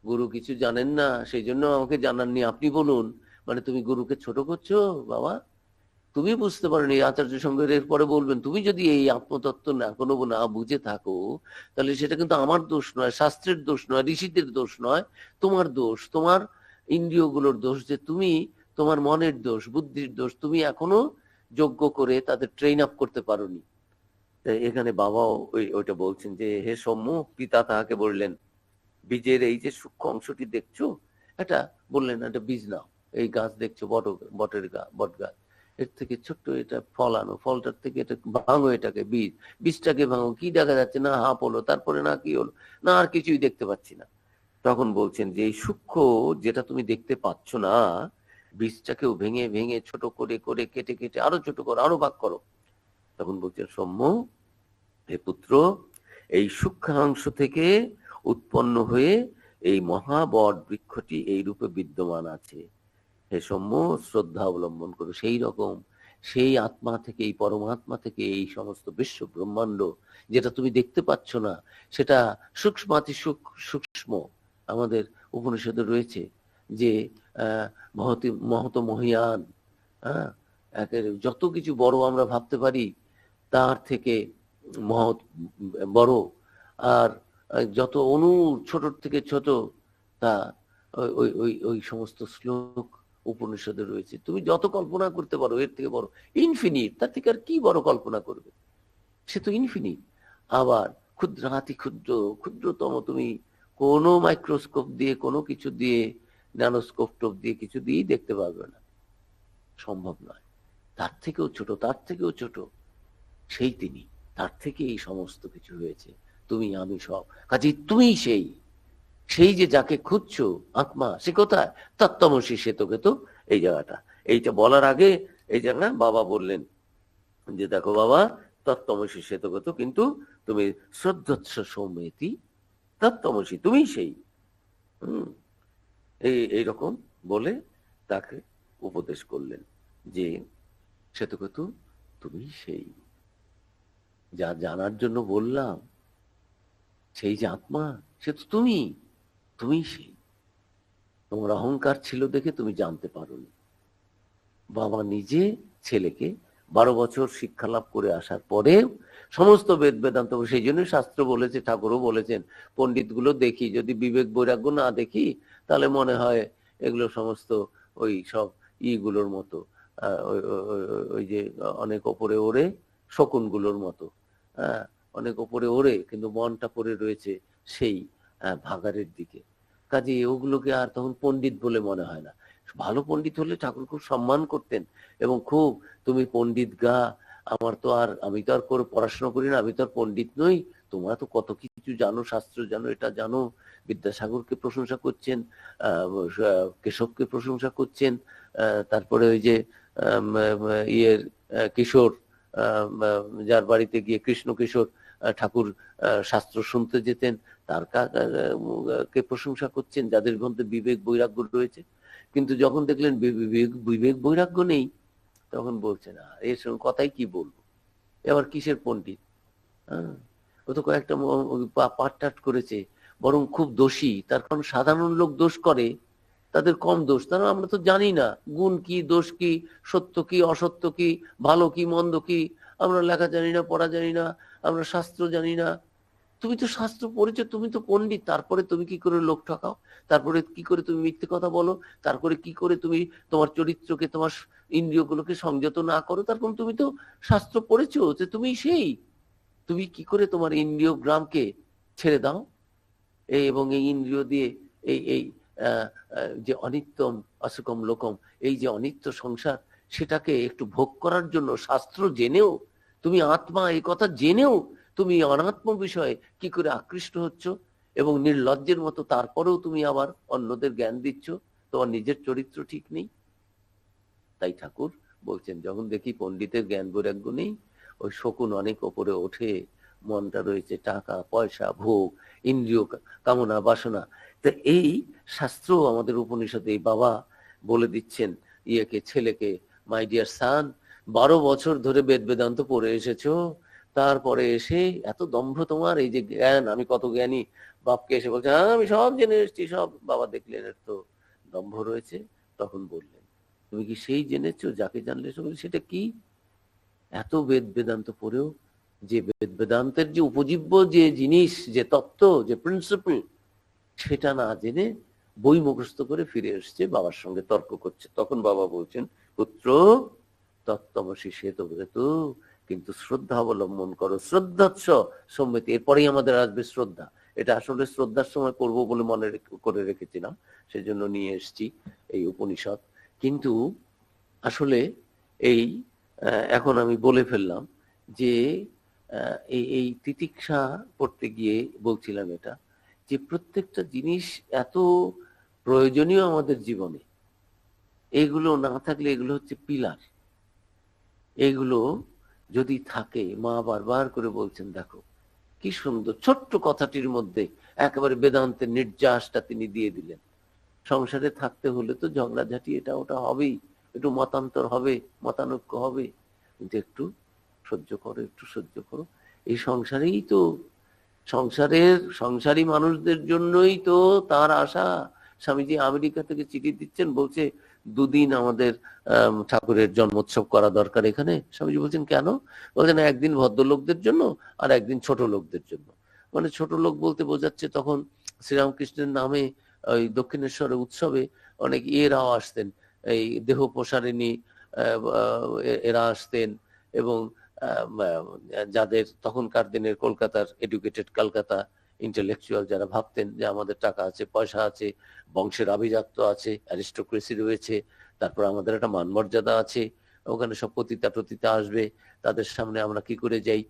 গুরু কিছু জানেন না, সেই জন্য আমাকে জানাননি, আপনি বলুন। মানে তুমি গুরুকে ছোট করছো বাবা, তুমি বুঝতে পারোনি। আচার্য সঙ্গের এরপরে বলবেন তুমি যদি এই আত্মতত্ত্ব না কোনো না বুঝে থাকো, তাহলে সেটা কিন্তু আমার দোষ নয়, শাস্ত্রের দোষ নয়, ঋষিদের দোষ নয়, তোমার দোষ, তোমার ইন্দ্রিয়গুলোর দোষ, যে তুমি, তোমার মনের দোষ, বুদ্ধির দোষ, তুমি এখনো যোগ্য করে তাদের ট্রেন আপ করতে পারোনি। এখানে বাবাও ওইটা বলছেন যে হে সৌম্য, পিতা তাহাকে বললেন বীজের এই যে সূক্ষ্ম অংশটি দেখছো, এটা বললেন একটা বীজ নাও, এই গাছ দেখছো বটের বট গাছ, এর থেকে ছোট্ট এটা ফল আনো, ফলটার থেকে এটা ভাঙো, এটাকে বীজটাকে ভাঙো, কি দেখা যাচ্ছে না? হাঁপ হলো, তারপরে না কি হলো, না আর কিছুই দেখতে পাচ্ছি না। তখন বলছেন যে এই সূক্ষ্ম যেটা তুমি দেখতে পাচ্ছ না, বীজটাকেও ভেঙে ভেঙে ছোট করে করে কেটে কেটে আরো ছোট করো, আরো ভাগ করো। তখন বলছেন সৌম্য, হে পুত্র, এই সূক্ষ্মাংশ থেকে উৎপন্ন হয়ে এই মহাবট বৃক্ষটি এই রূপে বিদ্যমান আছে। হে সৌম্য, শ্রদ্ধা অবলম্বন করো। সেই রকম সেই আত্মা থেকে, এই পরমাত্মা থেকে এই সমস্ত বিশ্ব ব্রহ্মাণ্ড যেটা তুমি দেখতে পাচ্ছ না, সেটা সূক্ষ্মাতি সূক্ষ্ম। আমাদের উপনিষদে রয়েছে যে মহত মহিয়ান, হ্যাঁ, যত কিছু বড় আমরা ভাবতে পারি তার থেকে মহৎ বড়। আর যত অণু ছোট থেকে ছোট, তা ওই ওই ওই সমস্ত শ্লোক উপনিষদে রয়েছে। তুমি যত কল্পনা করতে পারো এর থেকে বড়, ইনফিনিট, তার থেকে আর কি বড় কল্পনা করবে, সে তো ইনফিনিট। আবার ক্ষুদ্রাতি ক্ষুদ্র, ক্ষুদ্রতম তুমি কোনো মাইক্রোস্কোপ দিয়ে, কোনো কিছু দিয়ে, ন্যানোস্কোপ টোপ দিয়ে কিছু দিয়েই দেখতে পারবে না, সম্ভব নয়। তার থেকেও ছোট, তার থেকেও ছোট সেই তিনি, তার থেকে এই সমস্ত কিছু হয়েছে। তুমি আমি সব, কাজে তুমি সেই সেই যে যাকে খুঁজছো আত্মা, সে কোথায়? তত্ত্বমসি, সে তোকে তো এই জায়গাটা, এইটা বলার আগে এই জায়গা বাবা বললেন যে দেখো বাবা, তত্ত্বমসি সে তোকে তো, কিন্তু তুমি শ্রদ্ধৎস সৌমেতি তত্ত্বমসি, তুমি সেই। এইরকম বলে তাকে উপদেশ করলেন যে সে তোকে তো তুমি সেই, যা জানার জন্য বললাম, সেই যে আত্মা, সে তো তুমি, তুমি সেই। তোমার অহংকার ছিল দেখে তুমি জানতে পারোনি। বাবা নিজে ছেলেকে 12 বছর শিক্ষা লাভ করে আসার পরে সমস্ত বেদ বেদান্ত, সেই জন্য শাস্ত্র বলেছে, ঠাকুরও বলেছেন, পণ্ডিত গুলো দেখি যদি বিবেক বৈরাগ্য না দেখি, তাহলে মনে হয় এগুলো সমস্ত ওই সব ইগুলোর মতো, ওই যে অনেক ওপরে ওড়ে শকুন গুলোর মতো, হ্যাঁ, অনেক ওপরে ওড়ে কিন্তু মনটা পড়ে রয়েছে সেই ভাগাড়ের দিকে। কাজে ওগুলোকে আর তখন পণ্ডিত বলে মনে হয় না। ভালো পণ্ডিত হলে ঠাকুর খুব সম্মান করতেন, এবং খুব, তুমি পণ্ডিত গা, আমার তো আর, আমি তো আর করে পড়াশোনা করি না, আমি তো আর পণ্ডিত নই, তোমরা তো কত কিছু জানো, শাস্ত্র জানো, এটা জানো। বিদ্যাসাগরকে প্রশংসা করছেন, কেশবকে প্রশংসা করছেন, তারপরে ওই যে ইয়ের কিশোর, যার বাড়িতে গিয়ে কৃষ্ণ কিশোর ঠাকুর শাস্ত্র শুনতে যেতেন, তার কে প্রশংসা করছেন, যাদের মধ্যে বিবেক বৈরাগ্য রয়েছে। কিন্তু যখন দেখলেন বিবেক বৈরাগ্য নেই, তখন বলছে না, এর সঙ্গে কথাই কি বলবো, এবার কিসের পণ্ডিত, হ্যাঁ, ও তো কয়েকটা পাঠ টাট করেছে, বরং খুব দোষী। তার কারণ সাধারণ লোক দোষ করে, তাদের কম দোষ, তারা আমরা তো জানি না গুণ কি, দোষ কি, সত্য কি, অসত্য কি, ভালো কি, মন্দ কি, আমরা লেখা জানি না, পড়া জানি না, আমরা শাস্ত্র জানি না। তুমি তো শাস্ত্র পড়েছো, তুমি তো পণ্ডিত, তারপরে তুমি কি করে লোক ঠকাও, তারপরে কি করে তুমি মিথ্যে কথা বলো, তারপরে কি করে তুমি তোমার চরিত্রকে, তোমার ইন্দ্রিয়গুলোকে সংযত না করো, তারপর তুমি তো শাস্ত্র পড়েছো, যে তুমি সেই, তুমি কি করে তোমার ইন্দ্রিয় গ্রামকে ছেড়ে দাও, এবং এই ইন্দ্রিয় দিয়ে এই এই যে অনিত্যম অসুকম লোকম, এই যে অনিত্য সংসার, সেটাকে একটু ভোগ করার জন্য শাস্ত্র জেনেও, তুমি আত্মা এই কথা জেনেও তুমি অনাত্ম বিষয়ে কি করে আকৃষ্ট হচ্ছ, এবং নির্লজ্জের মতো তারপরেও তুমি আবার অন্যদের জ্ঞান দিচ্ছ, তোমার নিজের চরিত্র ঠিক নেই। তাই ঠাকুর বলছেন, যখন দেখি পণ্ডিতের জ্ঞান বৈরাগ্য নেই, ওই শকুন অনেক ওপরে ওঠে, মনটা রয়েছে টাকা পয়সা, ভোগ, ইন্দ্রিয় কামনা বাসনা। তো এই শাস্ত্র আমাদের উপনিষদে এই বাবা বলে দিচ্ছেন ইয়েকে, ছেলেকে, মাই ডিয়ার সান, 12 বছর ধরে বেদ বেদান্ত পড়ে এসেছো, তারপরে এসে এত দম্ভ তোমার, এই যে জ্ঞান, আমি কত জ্ঞানী, বাপকে এসে বলছে হ্যাঁ আমি সব জেনে এসেছি সব। বাবা দেখলেন এর তো দম্ভ রয়েছে, তখন বললেন তুমি কি সেই জেনেছো যাকে জানলে সবাই, সেটা কি? এত বেদ বেদান্ত পড়েও যে বেদ বেদান্তের যে উপজীব্য যে জিনিস, যে তত্ত্ব, যে প্রিন্সিপল, সেটা না জেনে বই মুখস্থ করে ফিরে এসছে, বাবার সঙ্গে তর্ক করছে। তখন বাবা বলছেন, পুত্র তত্ত্বমসি সে তো তো, কিন্তু শ্রদ্ধা অবলম্বন করো, শ্রদ্ধাৎস সম্মতি, এরপরেই আমাদের আসবে শ্রদ্ধা। এটা আসলে শ্রদ্ধার সময় করবো বলে মনে করে রেখেছিলাম, সেজন্য নিয়ে এসছি এই উপনিষদ। কিন্তু আসলে এই এখন আমি বলে ফেললাম যে এই তিতিক্ষা করতে গিয়ে বলছিলাম এটা, যে প্রত্যেকটা জিনিস এত প্রয়োজনীয় আমাদের জীবনে, এগুলো না থাকলে, এগুলো হচ্ছে পিলার, এগুলো যদি থাকে, মা বারবার করে বলছেন, দেখো কি সুন্দর ছোট্ট কথাটির মধ্যে একেবারে বেদান্তের নির্যাসটা তিনি দিয়ে দিলেন। সংসারে থাকতে হলে তো ঝগড়াঝাটি এটা ওটা হবেই, একটু মতান্তর হবে, মতানৈক্য হবে, কিন্তু একটু সহ্য করো, একটু সহ্য করো। এই সংসারেই তো, সংসারী মানুষদের জন্যই তো তার আশা। স্বামীজি আমেরিকা থেকে চিঠি দিচ্ছেন, বলছে দুদিন আমাদের ঠাকুরের জন্মোৎসব করা দরকার এখানে। স্বামীজি বলছেন কেন? বলছেন একদিন ভদ্রলোকদের জন্য আর একদিন ছোট লোকদের জন্য। মানে ছোট লোক বলতে বোঝাচ্ছে তখন শ্রীরামকৃষ্ণের নামে ওই দক্ষিণেশ্বরের উৎসবে অনেক এরাও আসতেন, এই দেহ প্রসারিণী এরা আসতেন, এবং যাদের তখনকার দিনের কলকাতার এডুকেটেড কলকাতা ইন্টেলেকচুয়াল যারা ভাবতেন যে আমাদের টাকা আছে, পয়সা আছে, বংশের আভিজাত্য আছে, অ্যারিস্টোক্রেসি রয়েছে, তারপর আমাদের একটা মান মর্যাদা আছে, ওখানে সব পতিতা টতিতা আসবে, তাদের সামনে আমরা কি করে যাই,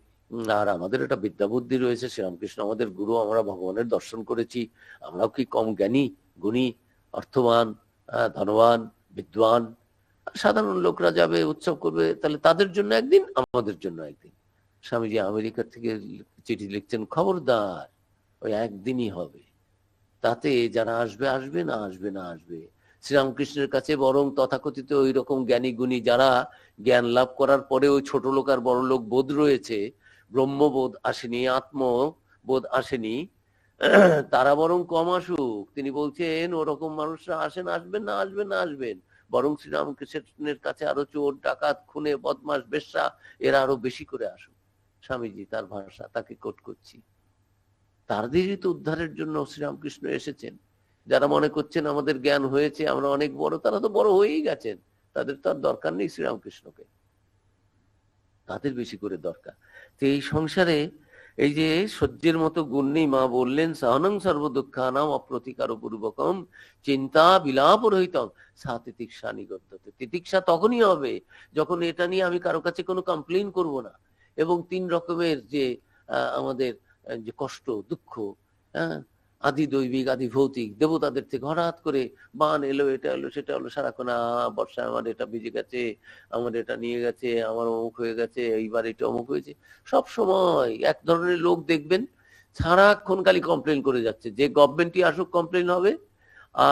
আর আমাদের একটা বিদ্যা বুদ্ধি রয়েছে, শ্রীরামকৃষ্ণ আমাদের গুরু, আমরা ভগবানের দর্শন করেছি, আমরাও কি কম জ্ঞানী, গুণী, অর্থবান, ধনবান, বিদ্বান? সাধারণ লোকরা যাবে, উৎসব করবে, তাহলে তাদের জন্য একদিন, আমাদের জন্য একদিন। স্বামীজি আমেরিকা থেকে চিঠি লিখছেন, খবরদার ওই একদিনই হবে, তাতে যারা আসবে আসবে, না আসবে না আসবে। শ্রীরামকৃষ্ণের কাছে বরং তথাকথিত ওই রকম জ্ঞানী গুণী যারা জ্ঞান লাভ করার পরে ওই ছোট লোক আর বড় লোক বোধ রয়েছে, ব্রহ্মবোধ আসেনি, আত্মবোধ আসেনি, তারা বরং কম আসুক। তিনি বলছেন ওরকম মানুষরা আসেন, আসবেন না আসবেন না আসবেন, বরং শ্রীরামকৃষ্ণের কাছে আরো চোর ডাকাত খুনে বদমাস বেশ্যা এরা আরো বেশি করে আসুক। স্বামীজি তার ভাষা, তাকে কোট করছি। তাদেরই তো উদ্ধারের জন্য শ্রীরামকৃষ্ণ এসেছেন। যারা মনে করছেন আমাদের জ্ঞান হয়েছে, আমরা অনেক বড়, তারা তো বড় হয়েই গেছেন, তাদের তো আর দরকার নেই শ্রীরামকৃষ্ণকে, তাদের বেশি করে দরকার। তো এই সংসারে এই যে সহ্যের মতো গুণ নেই। মা বললেন সহনং সর্ব দুঃখানাম অপ্রতিকার পূর্বকম চিন্তা বিলাপ রহিতম সা তিতিক্ষা নিগদ্যতে। তিতিক্ষা তখনই হবে যখন এটা নিয়ে আমি কারো কাছে কোনো কমপ্লেন করব না, এবং 3 রকমের যে আমাদের যে কষ্ট দুঃখ, হ্যাঁ, আদি দৈবিক আদি ভৌতিক, দেবতাদের থেকে হঠাৎ করে বান এলো, এটা এলো সেটা হলো, সারাক্ষণ বর্ষায় আমার এটা ভিজে গেছে, আমার এটা নিয়ে গেছে, আমার অমুক হয়ে গেছে, এইবার এটা অমুক হয়েছে। সব সময় এক ধরনের লোক দেখবেন সারাক্ষণ খালি কমপ্লেন করে যাচ্ছে। যে গভর্নমেন্টই আসুক কমপ্লেন হবে,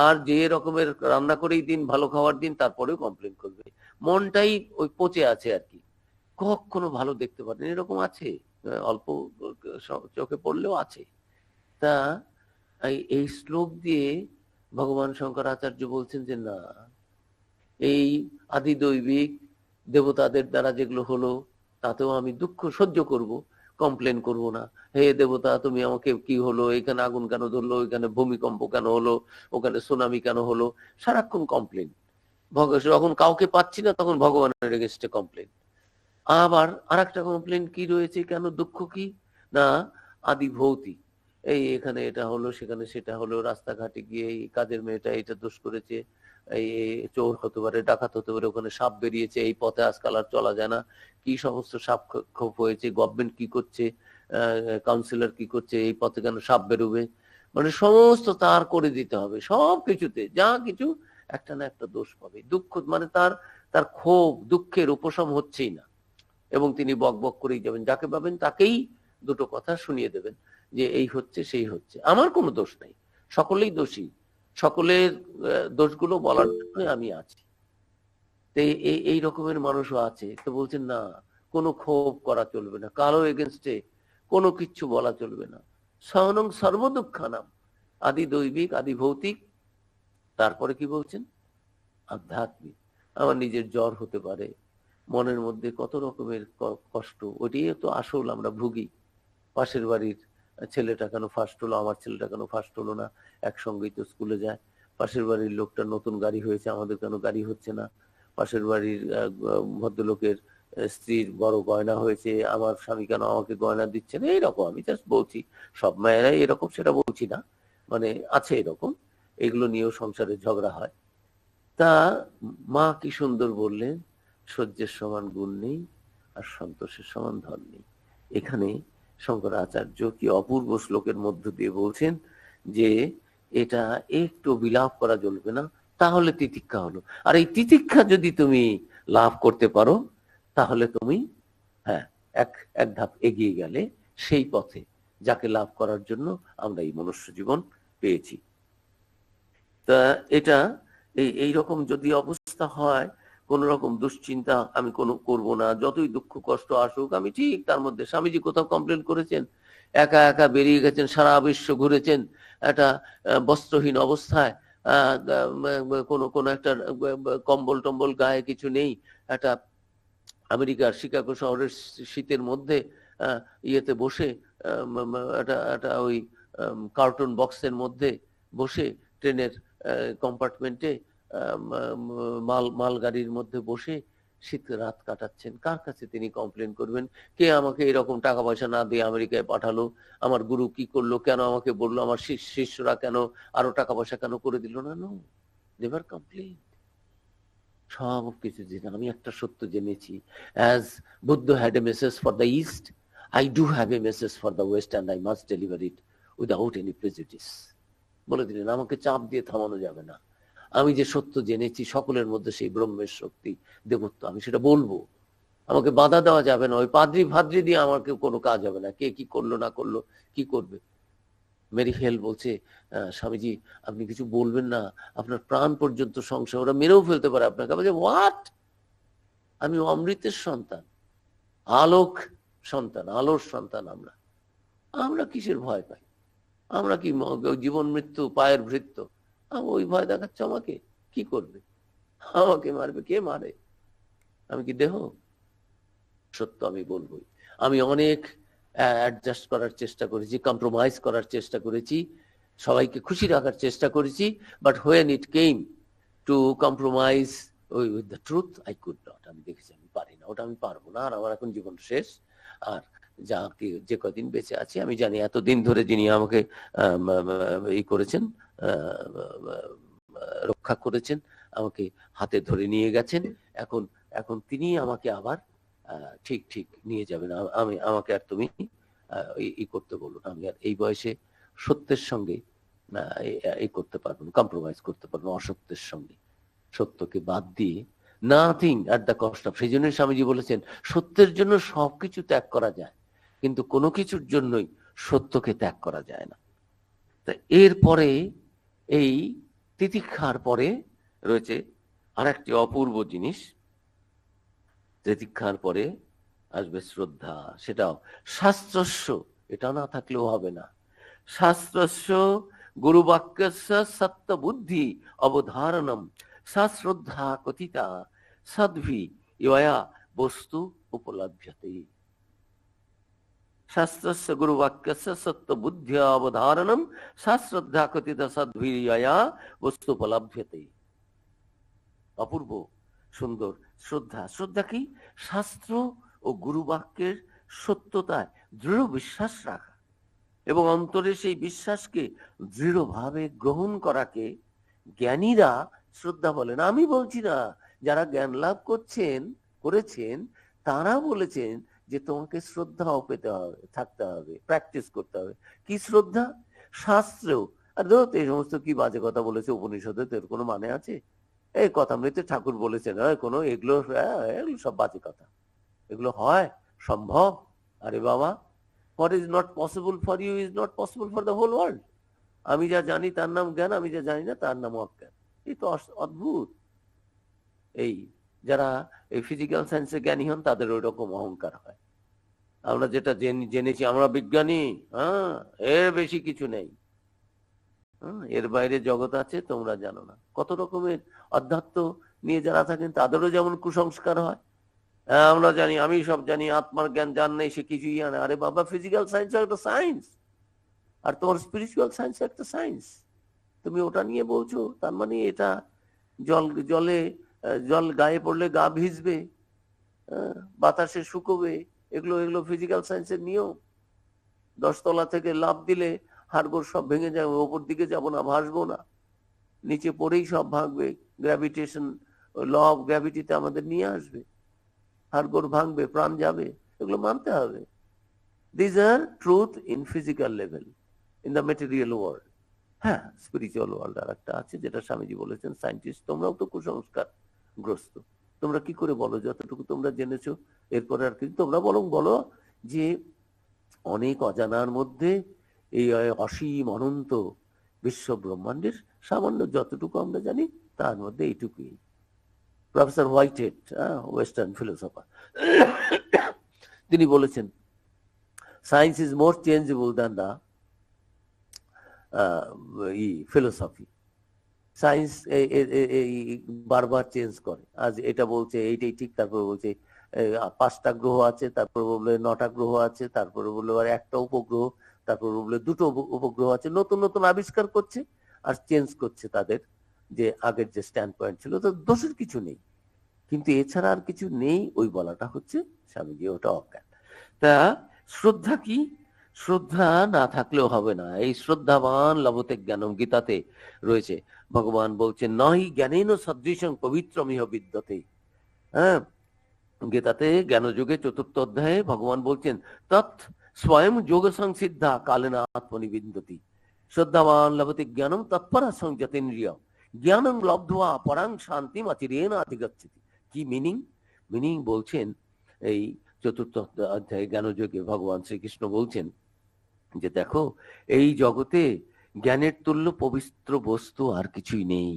আর যে রকমের রান্না করেই দিন, ভালো খাওয়ার দিন, তারপরেও কমপ্লেন করবে। মনটাই ওই পচে আছে আর কি, কখনো ভালো দেখতে পারেন, এরকম আছে, অল্প চোখে পড়লেও আছে। তা এই শ্লোক দিয়ে ভগবান শঙ্করাচার্য বলছেন যে না, এই আদি দৈবিক দেবতাদের দ্বারা যেগুলো হলো তাতেও আমি দুঃখ সহ্য করব, কমপ্লেন করব না। হে দেবতা তুমি আমাকে, কি হলো, এখানে আগুন কেন ধরলো, এখানে ভূমিকম্প কেন হলো, ওখানে সুনামি কেন হলো, সারাক্ষণ কমপ্লেন। যখন কাউকে পাচ্ছি না তখন ভগবানের এগেইনস্টে কমপ্লেন। আবার আর একটা কমপ্লেন কি রয়েছে, কেন দুঃখ কি না, আদি ভৌতিক, এই এখানে এটা হলো, সেখানে সেটা হলো, রাস্তাঘাটে গিয়ে এই কাজের মেয়েটা এটা দোষ করেছে, এই চোর হতে পারে, ডাকাত হতে পারে, ওখানে সাপ বেরিয়েছে, এই পথে আজকাল আর চলা যায় না, কি সমস্ত সাপ খোপ হয়েছে, গভর্নমেন্ট কি করছে, কাউন্সিলর কি করছে, এই পথে কেন সাপ বেরোবে, মানে সমস্ত তার করে দিতে হবে। সব কিছুতে যা কিছু একটা না একটা দোষ পাবে। দুঃখ মানে তার ক্ষোভ দুঃখের উপশম হচ্ছেই না, এবং তিনি বক বক করেই যাবেন, যাকে পাবেন তাকেই দুটো কথা শুনিয়ে দেবেন যে এই হচ্ছে সেই হচ্ছে, আমার কোনো দোষ নাই, সকলেই দোষী, সকলের দোষগুলো বলার জন্য আমি আছি। তো এই রকমের মানুষও আছে। তো বলছেন না, কোনো ক্ষোভ করা চলবে না, কারো এগেনস্টে কোনো কিচ্ছু বলা চলবে না। সহনং সর্বদুঃখানাম, আদি দৈবিক আদি ভৌতিক, তারপরে কি বলছেন, আধ্যাত্মিক। আমার নিজের জ্বর হতে পারে, মনের মধ্যে কত রকমের কষ্ট, ওইটাই তো আসল আমরা ভুগি। পাশের বাড়ির ছেলেটা কেন ফার্স্ট হলো, আমার ছেলেটা কেন ফার্স্ট হলো না, একসঙ্গেই তো স্কুলে যায়। পাশের বাড়ির লোকটা নতুন গাড়ি হয়েছে, আমাদের কেন গাড়ি হচ্ছে না। পাশের বাড়ির ভদ্রলোকের স্ত্রীর বড় গয়না হয়েছে, আমার স্বামী কেন আমাকে গয়না দিচ্ছে না। এইরকম আমি জাস্ট বলছি, সব মায়েরাই এরকম সেটা বলছি না, মানে আছে এরকম, এগুলো নিয়েও সংসারে ঝগড়া হয়। তা মা কি সুন্দর বললেন, সহ্যের সমান গুণ নেই আর সন্তোষের সমান ধন নেই। এখানে শঙ্করাচার্য কি অপূর্ব শ্লোকের মধ্য দিয়ে বলছেন যে এটা একটু বিলাপ করা চলবে না, তাহলে তিতিক্ষা হলো। আর এই তিতিক্ষা যদি তুমি লাভ করতে পারো, তাহলে তুমি হ্যাঁ এক ধাপ এগিয়ে গেলে সেই পথে যাকে লাভ করার জন্য আমরা এই মনুষ্য জীবন পেয়েছি। তা এটা এইরকম যদি অবস্থা হয়, কোন রকম দুশ্চিন্তা আমি কোনো করব না, যতই দুঃখ কষ্ট আসুক আমি ঠিক তার মধ্যে। স্বামীজি কোথাও কমপ্লেন করেছেন? একা একা বেরিয়ে গেছেন, সারা বিশ্ব ঘুরেছেন একটা বস্ত্রহীন অবস্থায়, কোনো কোনো একটা কম্বল টম্বল গায়ে কিছু নেই, একটা আমেরিকার শিকাগো শহরের শীতের মধ্যে ইয়েতে বসে একটা ওই কার্টুন বক্সের মধ্যে বসে ট্রেনের কম্পার্টমেন্টে মালগাড়ির মধ্যে বসে শীত রাত কাটাচ্ছেন। কার কাছে তিনি কমপ্লেন করবেন? কে আমাকে এরকম টাকা পয়সা না দিয়ে আমেরিকায় পাঠালো? আমার গুরু কি করলো? কেন আমাকে বললো? আমার শিষ্যরা কেন আরো টাকা পয়সা কেন করে দিল না? No, never complain. সব কিছু জেনে আমি একটা সত্য জেনেছি, as Buddha had a message for the East, I do have a message for the West and I must deliver it without any prejudice. বলে দিলেন, আমাকে চাপ দিয়ে থামানো যাবে না। আমি যে সত্য জেনেছি সকলের মধ্যে সেই ব্রহ্মের শক্তি, দেবত্ব, আমি সেটা বলবো। আমাকে বাধা দেওয়া যাবে না। ওই পাদ্রি ভাদ্রি দিয়ে আমাকে কোনো কাজ হবে না। কে কি করলো না করলো, কি করবে? মেরি হেল বলছে, স্বামীজি আপনি কিছু বলবেন না, আপনার প্রাণ পর্যন্ত সংশয়, ওরা মেরেও ফেলতে পারে আপনাকে। বলছে, হোয়াট? আমি অমৃতের সন্তান, আলোক সন্তান, আলোর সন্তান। আমরা আমরা কিসের ভয় পাই? আমরা কি জীবন মৃত্যু পায়ের ভৃত্য? ওই ভয় দেখাচ্ছে আমাকে? কি করবে? আমাকে মারবে? কে মারে? আমি কি দেহ? সত্য আমি বলবোই। আমি অনেক অ্যাডজাস্ট করার চেষ্টা করেছি, কম্প্রোমাইজ করার চেষ্টা করেছি, সবাইকে খুশি রাখার চেষ্টা করেছি, but when it came to compromise with the truth, I could not. আমি দেখেছি আমি পারি না, ওটা আমি পারবো না। আর আমার এখন জীবন শেষ। আর যে কদিন বেঁচে আছি, আমি জানি এতদিন ধরে যিনি আমাকে ই করেছেন, রক্ষা করেছেন, আমাকে হাতে ধরে নিয়ে গেছেন, এখন এখন তিনি আমাকে আবার ঠিক ঠিক নিয়ে যাবেন। আমাকে আর তুমি ই করতে বলুন। আমি আর এই বয়সে সত্যের সঙ্গে এই করতে পারবো না, কম্প্রোমাইজ করতে পারবো না অসত্যের সঙ্গে। সত্যকে বাদ দিয়ে nothing at the cost of. সেই জন্যই স্বামীজি বলেছেন, সত্যের জন্য সবকিছু ত্যাগ করা যায়, কিন্তু কোনো কিছুর জন্যই সত্যকে ত্যাগ করা যায় না। তা এরপরে এই তিতিক্ষার পরে রয়েছে আর একটি অপূর্ব জিনিস। তিতিক্ষার পরে আসবে শ্রদ্ধা। সেটাও শাস্ত্রস্য, এটা না থাকলেও হবে না। শাস্ত্রস্য গুরুবাক্যস্য সত্য বুদ্ধি অবধারণম শ্রদ্ধা কথিতা সদ্ভি ইয়া বস্তু উপলভ্যতে। শাস্ত্রস্য গুরুবাক্যস্য সত্য বুদ্ধি অবধারণম শ্রদ্ধা কথিতা সদ্ভি ইয়া বস্তু উপলভ্যতে। অপূর্ব সুন্দর শ্রদ্ধা। শ্রদ্ধা কি? শাস্ত্র ও গুরুবাক্যের সত্যতায় দৃঢ় বিশ্বাস রাখা এবং অন্তরে সেই বিশ্বাসকে দৃঢ়ভাবে গ্রহণ করাকে জ্ঞানীরা শ্রদ্ধা বলেন। আমি বলছি না, যারা জ্ঞান লাভ করেছেন তারা বলেছেন যে তোমাকে শ্রদ্ধাও পেতে হবে, থাকতে হবে, প্র্যাকটিস করতে হবে। কি শ্রদ্ধা? শাস্ত্রেও। আর ধরো এই সমস্ত কি বাজে কথা বলেছে উপনিষদে, এর কোনো মানে আছে? এই কথামৃতে ঠাকুর বলেছেন, কোনো এগুলো সব বাজে কথা। এগুলো হয় সম্ভব? আরে বাবা, what is not possible for you is not possible for the whole world. আমি যা জানি তার নাম জ্ঞান, আমি যা জানি না তার নাম অজ্ঞান। এই তো অদ্ভুত। এই যারা এই ফিজিক্যাল সায়েন্সে জ্ঞানী হন তাদের ওই রকম অহংকার হয়। আমরা যেটা জেনেছি, আমরা বিজ্ঞানী, এর বেশি কিছু নেই, এর বাইরে জগৎ আছে তোমরা জানো না। কত রকমের অধ্যাত্ম নিয়ে যারা থাকেন তাদেরও যেমন কুসংস্কার হয়। আমরা জানি, আমি সব জানি, আত্মার জ্ঞান যার নেই সে কিছুই জানে। আরে বাবা, ফিজিক্যাল সায়েন্স একটা সায়েন্স, আর তোমার স্পিরিচুয়াল সায়েন্স একটা সায়েন্স। তুমি ওটা নিয়ে বলছো, তার মানে এটা জল গায়ে পড়লে গা ভিজবে, বাতাসে শুকোবে, এগুলো ফিজিক্যাল সায়েন্সের নিয়ম। 10 তলা থেকে লাফ দিলে হাড়গোড় সব ভেঙে যাবে, ওপর দিকে যাবো না, ভাসবো না, নিচে পড়েই সব ভাঙবে। গ্র্যাভিটেশন, ল অফ গ্র্যাভিটিতে আমাদের নিয়ে আসবে, হাড়গোড় ভাঙবে, প্রাণ যাবে। এগুলো মানতে হবে। This are truth in physical level, in the material world. হ্যাঁ, স্পিরিচুয়াল ওয়ার্ল্ড আর একটা আছে, যেটা স্বামীজি বলেছেন, সায়েন্টিস্ট তোমরাও তো কুসংস্কার গ্রস্ত। তোমরা কি করে বলো যতটুকু তোমরা জেনেছো, এরপরে আর কিছু তোমরা বলো যে অনেক অজানার মধ্যে এই অসীম অনন্ত বিশ্ব ব্রহ্মাণ্ডের সামান্য যতটুকু আমরা জানি তার মধ্যে এইটুকুই। প্রফেসর হোয়াইটহেড, ওয়েস্টার্ন ফিলোসফার, তিনি বলেছেন science is more changeable than the philosophy. Science বারবার চেঞ্জ করে, আজ এটা বলছে এইটাই ঠিক, তারপরে বলছে 5টা গ্রহ আছে, তারপরে বললে 9টা গ্রহ আছে, তারপরে বললো আর 1টা উপগ্রহ, তারপরে বললে 2টো উপগ্রহ আছে, নতুন নতুন আবিষ্কার করছে আর চেঞ্জ করছে তাদের যে আগের যে স্ট্যান্ড পয়েন্ট ছিল। তো দোষের কিছু নেই, কিন্তু এছাড়া আর কিছু নেই, ওই বলাটা হচ্ছে স্বামীজি ওটা অজ্ঞান। তা শ্রদ্ধা কি? শ্রদ্ধা না থাকলেও হবে না। এই শ্রদ্ধাবান লভতে জ্ঞানম, গীতাতে রয়েছে, ভগবান বলছেন নহি জ্ঞানেন সদৃশং পবিত্রমিহ বিদ্যতে। হ্যাঁ, গীতাতে জ্ঞানযোগে 4র্থ অধ্যায়ে ভগবান বলছেন তৎ স্বয়ং যোগ সংসিদ্ধা কালেনা আত্মনিবিন্দতি, শ্রদ্ধাবান লভতে জ্ঞানম তৎপরা সংযতেন্দ্রিয় জ্ঞানং লব্ধ্বা পরাং শান্তিম অচিরেণ অধিগচ্ছতি। কি মিনিং? মিনিং বলছেন এই 4র্থ অধ্যায়ে জ্ঞানযোগে ভগবান শ্রীকৃষ্ণ বলছেন যে দেখো, এই জগতে জ্ঞানের তুল্য পবিত্র বস্তু আর কিছুই নেই।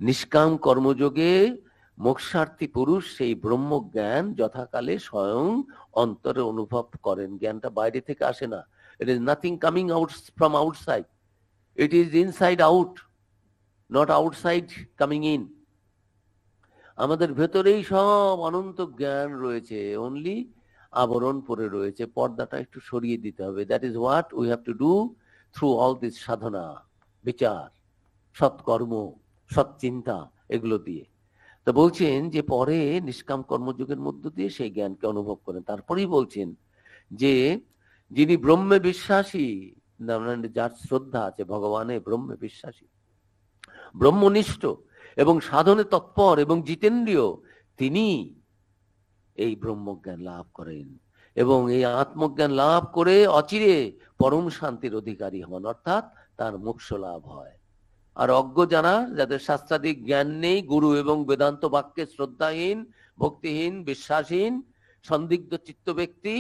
নিষ্কাম কর্মযোগে মোক্ষার্থী পুরুষ সেই ব্রহ্ম জ্ঞান যথাকালে স্বয়ং অন্তরে অনুভব করেন। জ্ঞানটা বাইরে থেকে আসে না। It is nothing coming out from outside, it is inside out, not outside coming in. আমাদের ভেতরেই সব অনন্ত জ্ঞান রয়েছে, অনলি আবরণ পরে রয়েছে, পর্দাটা একটু সরিয়ে দিতে হবে। That is what we have to do through all this sadhana, বিচার, সৎকর্ম, সৎচিন্তা, এগুলো দিয়ে। তো বলছেন যে পরে নিষ্কাম কর্মযোগের মধ্য দিয়ে সেই জ্ঞানকে অনুভব করেন। তারপরেই বলছেন যে যিনি ব্রহ্মে বিশ্বাসী, যার শ্রদ্ধা আছে ভগবানে, ব্রহ্মে বিশ্বাসী, ব্রহ্মনিষ্ঠ এবং সাধনে তৎপর এবং জিতেন্দ্রীয়, তিনি এই ব্রহ্মজ্ঞান লাভ করেন এবং এই আত্মজ্ঞান লাভ করে অচিরে পরম শান্তির অধিকারী হন, অর্থাৎ তার মোক্ষ লাভ হয়। আর অজ্ঞ যারা, যাদের শাস্ত্রাদিক জ্ঞান নেই, গুরু এবং বেদান্ত বাক্যে শ্রদ্ধাহীন, ভক্তিহীন, বিশ্বাসহীন, সন্দিগ্ধ চিত্ত ব্যক্তি,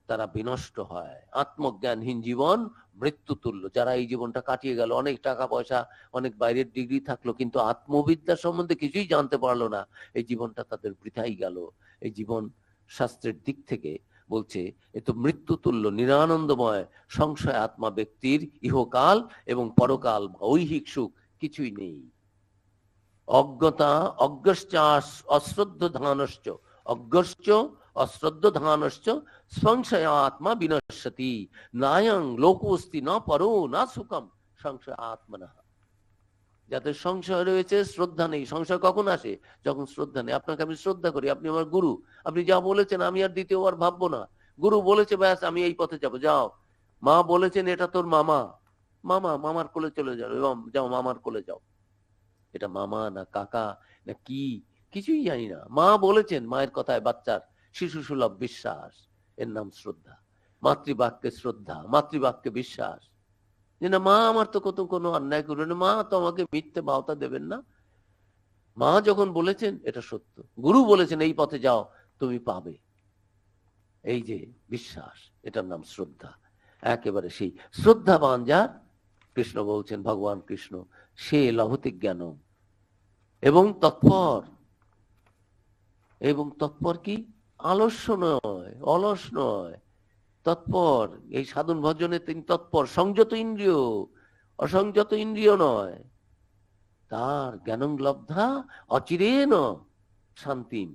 তারা বিনষ্ট হয়। আত্মজ্ঞানহীন জীবন মৃত্যু তুল্য। যারা এই জীবনটা কাটিয়ে গেল, অনেক টাকা পয়সা, অনেক বাইরের ডিগ্রি থাকলো, কিন্তু আত্মবিদ্যা সম্বন্ধে কিছুই জানতে পারলো না, এই জীবনটা তাদের বৃথাই গেল। এই জীবন শাস্ত্রের দিক থেকে বলছে এ তো মৃত্যু তুল্য, নিরানন্দময় সংশয় আত্মা ব্যক্তির ইহকাল এবং পরকাল ঐহিক সুখ কিছুই নেই। অজ্ঞতা অজ্ঞশ্চ অশ্রদ্ধ ধানশ্চ, অজ্ঞশ্চ অশ্রদ্ধ ধানশ্চ সংশয় আত্মা বিনশ্যতি, নায়ং লোকোস্তি না পরো না সুখম সংশয় আত্মনা। যাদের সংশয় রয়েছে, শ্রদ্ধা নেই। সংশয় কখন আসে? যখন শ্রদ্ধা নেই। আপনাকে আমি শ্রদ্ধা করি, আপনি আমার গুরু, আপনি যা বলেছেন আমি আর দ্বিতীয়বার ভাববো না। গুরু বলেছে, ব্যাস আমি এই পথে যাবো, যাও। মা বলেছেন এটা তোর মামা, মামা, মামার কোলে চলে যাও, এবং যাও মামার কোলে যাও। এটা মামা না কাকা না কি, কিছুই জানি না। মা বলেছেন, মায়ের কথায় বাচ্চার শিশু সুলভ বিশ্বাস, এর নাম শ্রদ্ধা। মাতৃবাক্যে শ্রদ্ধা, মাতৃবাক্যে বিশ্বাস যে না, মা আমার তো কোনো অন্যায় করবে না, মা তো আমাকে মিথ্যে বার্তা দেবেন না। মা যখন বলেছেন এটা সত্য, গুরু বলেছেন এই পথে যাও, তুমি পাবে, এই যে বিশ্বাস, এটার নাম শ্রদ্ধা। একেবারে সেই শ্রদ্ধাবান যার, কৃষ্ণ বলছেন, ভগবান কৃষ্ণ, সে লভতে জ্ঞান এবং তৎপর। এবং তৎপর কি? আলস্য নয়, অলস নয়, তৎপর। এই সাধন ভজনে তিনি তৎপর, সংযত ইন্দ্রিয়, অসংযত ইন্দ্রিয় নয়। তার জ্ঞানং লব্ধা অচিরেণ শান্তিম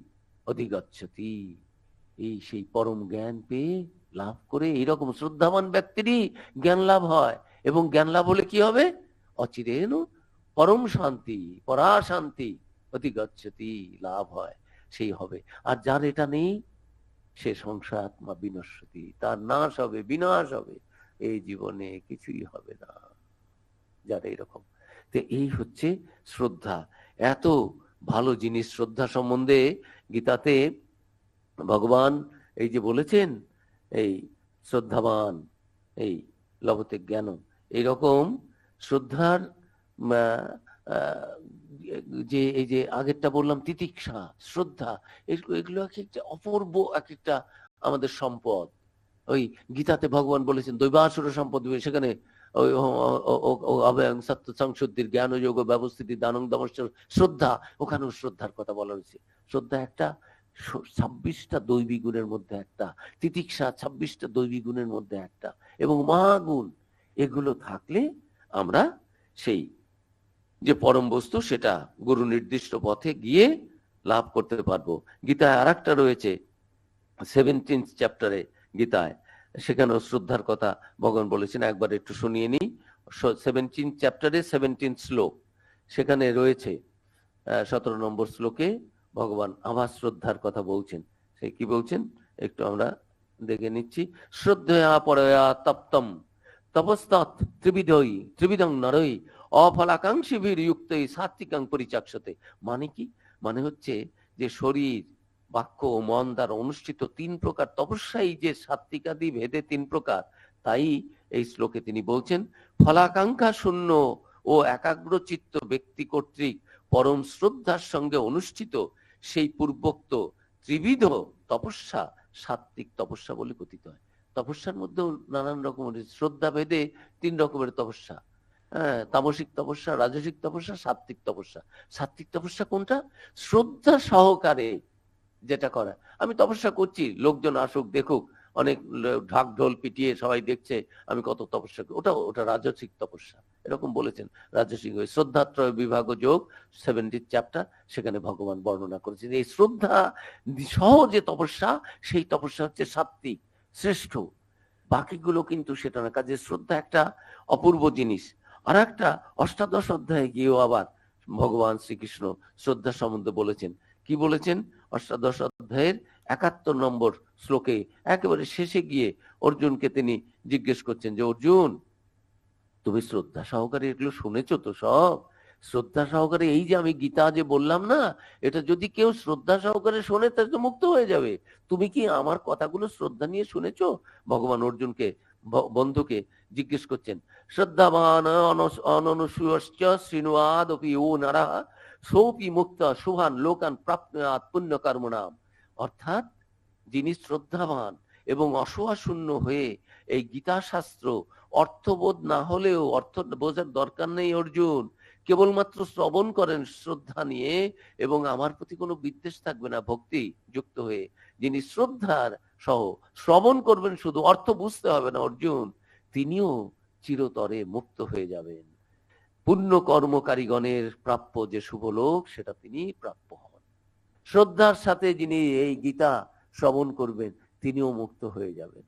অধিগচ্ছতি। এই সেই পরম জ্ঞান পেয়ে, লাভ করে, এইরকম শ্রদ্ধাবান ব্যক্তিরই জ্ঞান লাভ হয়। এবং জ্ঞান লাভ হলে কি হবে? অচিরেণ পরম শান্তি, পরা শান্তি অধিগচ্ছতি, লাভ হয়, সেই হবে। আর যার এটা নেই, সে সংশয় আত্মা বিনশ্যতি, তার নাশ হবে, বিনাশ হবে, এই জীবনে কিছুই হবে না যার এইরকম। তো এই হচ্ছে শ্রদ্ধা, এত ভালো জিনিস। শ্রদ্ধা সম্বন্ধে গীতাতে ভগবান এই যে বলেছেন, এই শ্রদ্ধাবান এই লভতে জ্ঞান, এইরকম শ্রদ্ধার যে এই যে আগেরটা বললাম তিতিক্ষা, শ্রদ্ধা, এগুলো এক একটা অপূর্ব এক একটা আমাদের সম্পদ। ওই গীতাতে ভগবান বলেছেন দৈবাসুর সম্পদ, সেখানে অভয়ং সত্য সংশুদ্ধির জ্ঞান যোগ ব্যবস্থিতি দানং দমস্য শ্রদ্ধা, ওখানেও শ্রদ্ধার কথা বলা হয়েছে। শ্রদ্ধা একটা 26টা দৈবী গুণের মধ্যে একটা, তিতিক্ষা 26টা দৈবী গুণের মধ্যে একটা, এবং মহাগুণ। এগুলো থাকলে আমরা সেই যে পরম বস্তু সেটা গুরু নির্দিষ্ট পথে গিয়ে লাভ করতে পারবো। গীতায় আর একটা রয়েছে 17th চ্যাপ্টারে গীতায়, সেখানেও শ্রদ্ধার কথা ভগবান বলেছেন। একবার একটু শুনিয়ে নিই। 17th চ্যাপ্টারে 17th শ্লোক, সেখানে রয়েছে 17 নম্বর শ্লোকে ভগবান আবার শ্রদ্ধার কথা বলছেন। সে কি বলছেন একটু আমরা দেখে নিচ্ছি। শ্রদ্ধয়া পরয়া তপ্তম তপস্তাৎ ত্রিবিধং নরই অফলাকাঙ্ক্ষীভির যুক্তই সাত্বিকাং পরিচাক্ষতে। মানে কি? মানে হচ্ছে যে শরীর, বাক্য ও মন দ্বারা অনুষ্ঠিত 3 প্রকার তপস্যাই যে সাত্বিকাদি ভেদে 3 প্রকার, তাই এই শ্লোকে তিনি বলছেন ফলাকাঙ্ক্ষা শূন্য ও একাগ্র চিত্ত ব্যক্তি কর্তৃক পরম শ্রদ্ধার সঙ্গে অনুষ্ঠিত সেই পূর্বোক্ত ত্রিবিধ তপস্যা সাত্বিক তপস্যা বলে কথিত হয়। তপস্যার মধ্যেও নানান রকমের, শ্রদ্ধা ভেদে 3 রকমের তপস্যা, তামসিক তপস্যা, রাজসিক তপস্যা, সাত্বিক তপস্যা। সাত্বিক তপস্যা কোনটা? শ্রদ্ধা সহকারে যেটা করা। আমি তপস্যা করছি, লোকজন আসুক দেখুক, অনেক ঢাক ঢোল পিটিয়ে সবাই দেখছে আমি কত তপস্যা করি, ওটা রাজসিক তপস্যা। এরকম বলেছেন রাজসিক। শ্রদ্ধাত্রয় বিভাগ যোগ 70th চ্যাপ্টার, সেখানে ভগবান বর্ণনা করেছেন এই শ্রদ্ধা সহ যে তপস্যা, সেই তপস্যা হচ্ছে সাত্বিক, শ্রেষ্ঠ। বাকিগুলো কিন্তু সেটা না। কাজে শ্রদ্ধা একটা অপূর্ব জিনিস। আর একটা 18 অধ্যায়ে গিয়েও আবার ভগবান শ্রীকৃষ্ণ শ্রদ্ধা সম্বন্ধে বলেছেন। কি বলেছেন? 18 অধ্যায়ের 71 নম্বর শ্লোকে একেবারে শেষে গিয়ে অর্জুনকে তিনি জিজ্ঞেস করছেন যে অর্জুন, তুমি শ্রদ্ধা সহকারে এগুলো শুনেছো তো সব? শ্রদ্ধা সহকারে এই যে আমি গীতা যে বললাম না, এটা যদি কেউ শ্রদ্ধা সহকারে শোনে তাহলে তো মুক্ত হয়ে যাবে। তুমি কি আমার কথাগুলো শ্রদ্ধা নিয়ে শুনেছো? ভগবান অর্জুনকে, বন্ধুকে জিজ্ঞেস করছেন। শ্রদ্ধাবান অননুসূয়শ্চ শৃণুয়াদপি ও নারা সোপি মুক্ত শুভান লোকান প্রাপ্নুয়াৎ পুণ্য কর্মণাম। অর্থাৎ যিনি শ্রদ্ধাবান এবং অসহাশূন্য হয়ে এই গীতা শাস্ত্র অর্থবোধ না হলেও, অর্থ বোঝার দরকার নেই অর্জুন, কেবলমাত্র শ্রবণ করেন শ্রদ্ধা নিয়ে এবং আমার প্রতি কোনো বিদ্বেষ থাকবে না, ভক্তি যুক্ত হয়ে যিনি শ্রদ্ধার সহ শ্রবণ করবেন, শুধু অর্থ বুঝতে হবে না অর্জুন, তিনিও চিরতরে মুক্ত হয়ে যাবেন। পুণ্য কর্মকারীগণের প্রাপ্য যে শুভলোক, সেটা তিনি প্রাপ্য হন। শ্রদ্ধার সাথে যিনি এই গীতা শ্রবণ করবেন, তিনিও মুক্ত হয়ে যাবেন।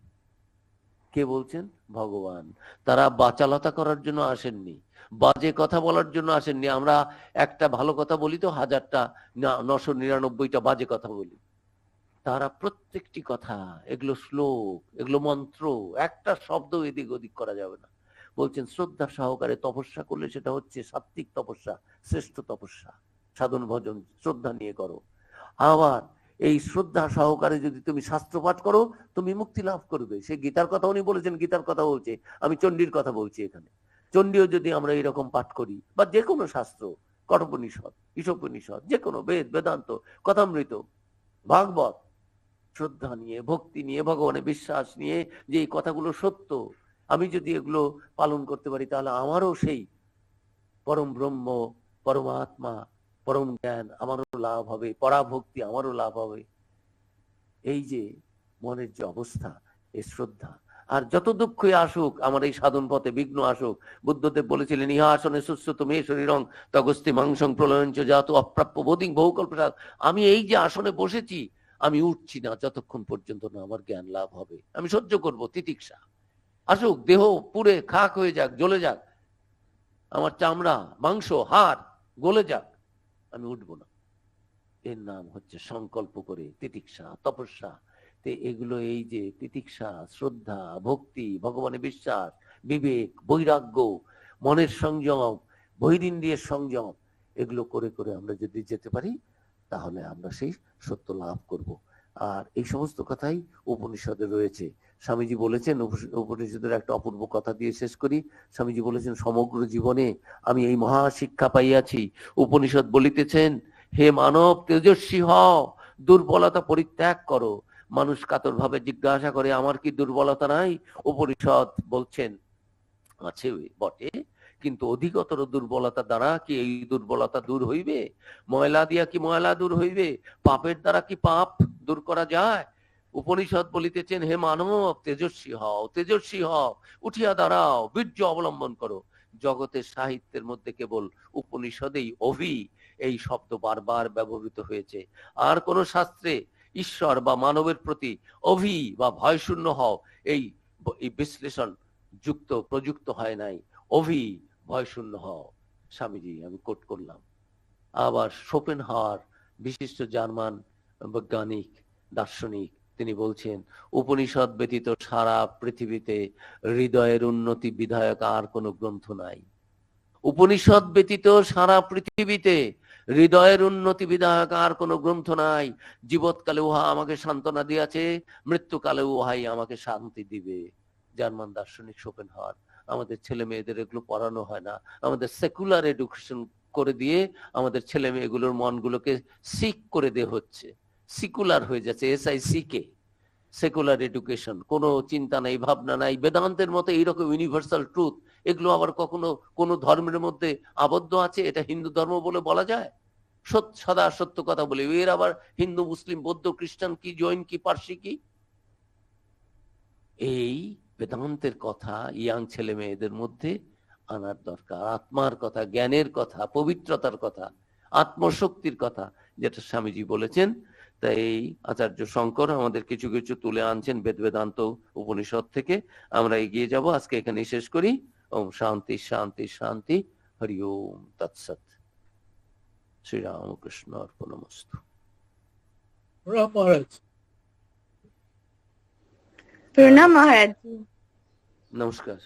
কে বলছেন? ভগবান। তারা বাচালতা করার জন্য আসেননি, বাজে কথা বলার জন্য আসেননি। আমরা একটা ভালো কথা বলি তো 999টা বাজে কথা বলি। তারা প্রত্যেকটি কথা, এগুলো শ্লোক, এগুলো মন্ত্র, একটা শব্দ এদিক ওদিক করা যাবে না। বলছেন শ্রদ্ধা সহকারে তপস্যা করলে সেটা হচ্ছে সাত্বিক তপস্যা, শ্রেষ্ঠ তপস্যা। সাধন ভজন শ্রদ্ধা নিয়ে করো। আবার এই শ্রদ্ধা সহকারে যদি তুমি শাস্ত্র পাঠ করো, তুমি মুক্তি লাভ করবে। সে গীতার কথা উনি বলেছেন, গীতার কথা বলছে, আমি চণ্ডীর কথা বলছি এখানে। চণ্ডীও যদি আমরা এরকম পাঠ করি, বা যে কোনো শাস্ত্র, কঠোপনিষদ, ঈশোপনিষদ, যে কোনো বেদ, বেদান্ত, কথামৃত, ভাগবত, শ্রদ্ধা নিয়ে, ভক্তি নিয়ে, ভগবানের বিশ্বাস নিয়ে যে এই কথাগুলো সত্য, আমি যদি এগুলো পালন করতে পারি, তাহলে আমারও সেই পরম ব্রহ্ম, পরমাত্মা, পরম জ্ঞান আমারও লাভ হবে, পরাভক্তি আমারও লাভ হবে। এই যে মনের যে অবস্থা, এই শ্রদ্ধা। আর যত দুঃখই আসুক আমার এই সাধন পথে, বিঘ্ন আসুক, বুদ্ধদেব বলেছিলেন ইহা আসনে সুস্থ মে শরীরং তগস্তি মাংসং প্রলয়ঞ্চ জাত অপ্রাপ্য বোধিং বহুকল্পসাদ। আমি এই যে আসনে বসেছি, আমি উঠছি না যতক্ষণ পর্যন্ত না আমার জ্ঞান লাভ হবে। আমি সহ্য করব তিতিক্ষা, আসুক, দেহ পুড়ে খাক হয়ে যাক, জ্বলে যাক, আমার চামড়া, মাংস, হাড় গলে যাক, আমি উঠবো না। এর নাম হচ্ছে সংকল্প করে তিতিক্ষা, তপস্যা। এগুলো এই যে তিতিক্ষা, শ্রদ্ধা, ভক্তি, ভগবানের বিশ্বাস, বিবেক, বৈরাগ্য, মনের সংযম, বহিরিন্দ্রিয়ের সংযম, এগুলো করে করে আমরা যদি যেতে পারি, তাহলে আমরা সেই সত্য লাভ করব। আর এই সমস্ত কথাই উপনিষদে রয়েছে। স্বামীজি বলেছেন, উপনিষদের একটা অপূর্ব কথা দিয়ে শেষ করি। স্বামীজি বলেছেন, সমগ্র জীবনে আমি এই মহা শিক্ষা পাইয়াছি। উপনিষদ বলিতেছেন, হে মানব, তেজস্বী হও, দুর্বলতা পরিত্যাগ করো। মানুষ কাতর ভাবে জিজ্ঞাসা করে, আমার কি দুর্বলতা নাই? উপনিষদ বলছেন, আছে বটে, কিন্তু অধিকতর দুর্বলতা দ্বারা কি এই দুর্বলতা দূর হইবে? ময়লা দিয়া কি ময়লা দূর হইবে? পাপের দ্বারা কি পাপ দূর করা যায়? উপনিষদ বলিতেছেন, হে মানব, তেজস্বী হও, তেজস্বী হও, উঠিয়া দাঁড়াও, বীর্য অবলম্বন করো। জগতের সাহিত্যের মধ্যে কেবল উপনিষদেই অভি এই শব্দ বারবার ব্যবহৃত হয়েছে। আর কোন শাস্ত্রে ঈশ্বর বা মানবের প্রতি অভি বা ভয়শূন্য হও এই বিশ্লেষণ যুক্ত প্রযুক্ত হয় নাই। অভি ভয়শূন্য হও, স্বামীজি আমি কোট করলাম। আবার শোপেনহাওয়ার বিশিষ্ট জার্মান বৈজ্ঞানিক দার্শনিক, তিনি বলছেন, উপনিষদ ব্যতীত সারা পৃথিবীতে হৃদয়ের উন্নতি বিধায়ক আর কোনো গ্রন্থ নাই। উপনিষদ ব্যতীত সারা পৃথিবীতে হৃদয়ের উন্নতি বিধায়ক আর কোনো গ্রন্থ নাই। জীবৎকালে উহা আমাকে সান্ত্বনা দিয়াছে, মৃত্যুকালে উহাই আমাকে শান্তি দিবে। জার্মান দার্শনিক শোপেনহাওয়ার। আমাদের ছেলে মেয়েদের এগুলো পড়ানো হয় না। আমাদের সেকুলার এডুকেশন করে দিয়ে আমাদের ছেলে মেয়েগুলোর মনগুলোকে সিক করে দেওয়া হচ্ছে, সিকুলার হয়ে যাচ্ছে। SICK, secular education. কোনো চিন্তা নাই, ভাবনা নাই। বেদান্তের মতো এইরকম ইউনিভার্সাল ট্রুথ, এগুলো আবার কখনো কোন ধর্মের মধ্যে আবদ্ধ আছে এটা হিন্দু ধর্ম বলে বলা যায়? সদা সত্য কথা বলে এর আবার হিন্দু, মুসলিম, বৌদ্ধ, খ্রিস্টান কি, জৈন কি, পার্সি কি? এই বেদান্তের কথা ইয়াং ছেলে মেয়েদের মধ্যে আনার দরকার। আত্মার কথা, জ্ঞানের কথা, পবিত্রতার কথা, আত্মশক্তির কথা, যেটা স্বামীজি বলেছেন। তাই এই আচার্য শঙ্কর আমাদের কিছু কিছু তুলে আনছেন বেদ বেদান্ত উপনিষদ থেকে। আমরা এগিয়ে যাব, আজকে এখানে শেষ করি। ওম শান্তি শান্তি শান্তি, হরি ওম তৎসৎ। শ্রীরামকৃষ্ণ অর্পণমস্তু। রাম মহারাজ। প্রণাম মহারাজ। নমস্কার।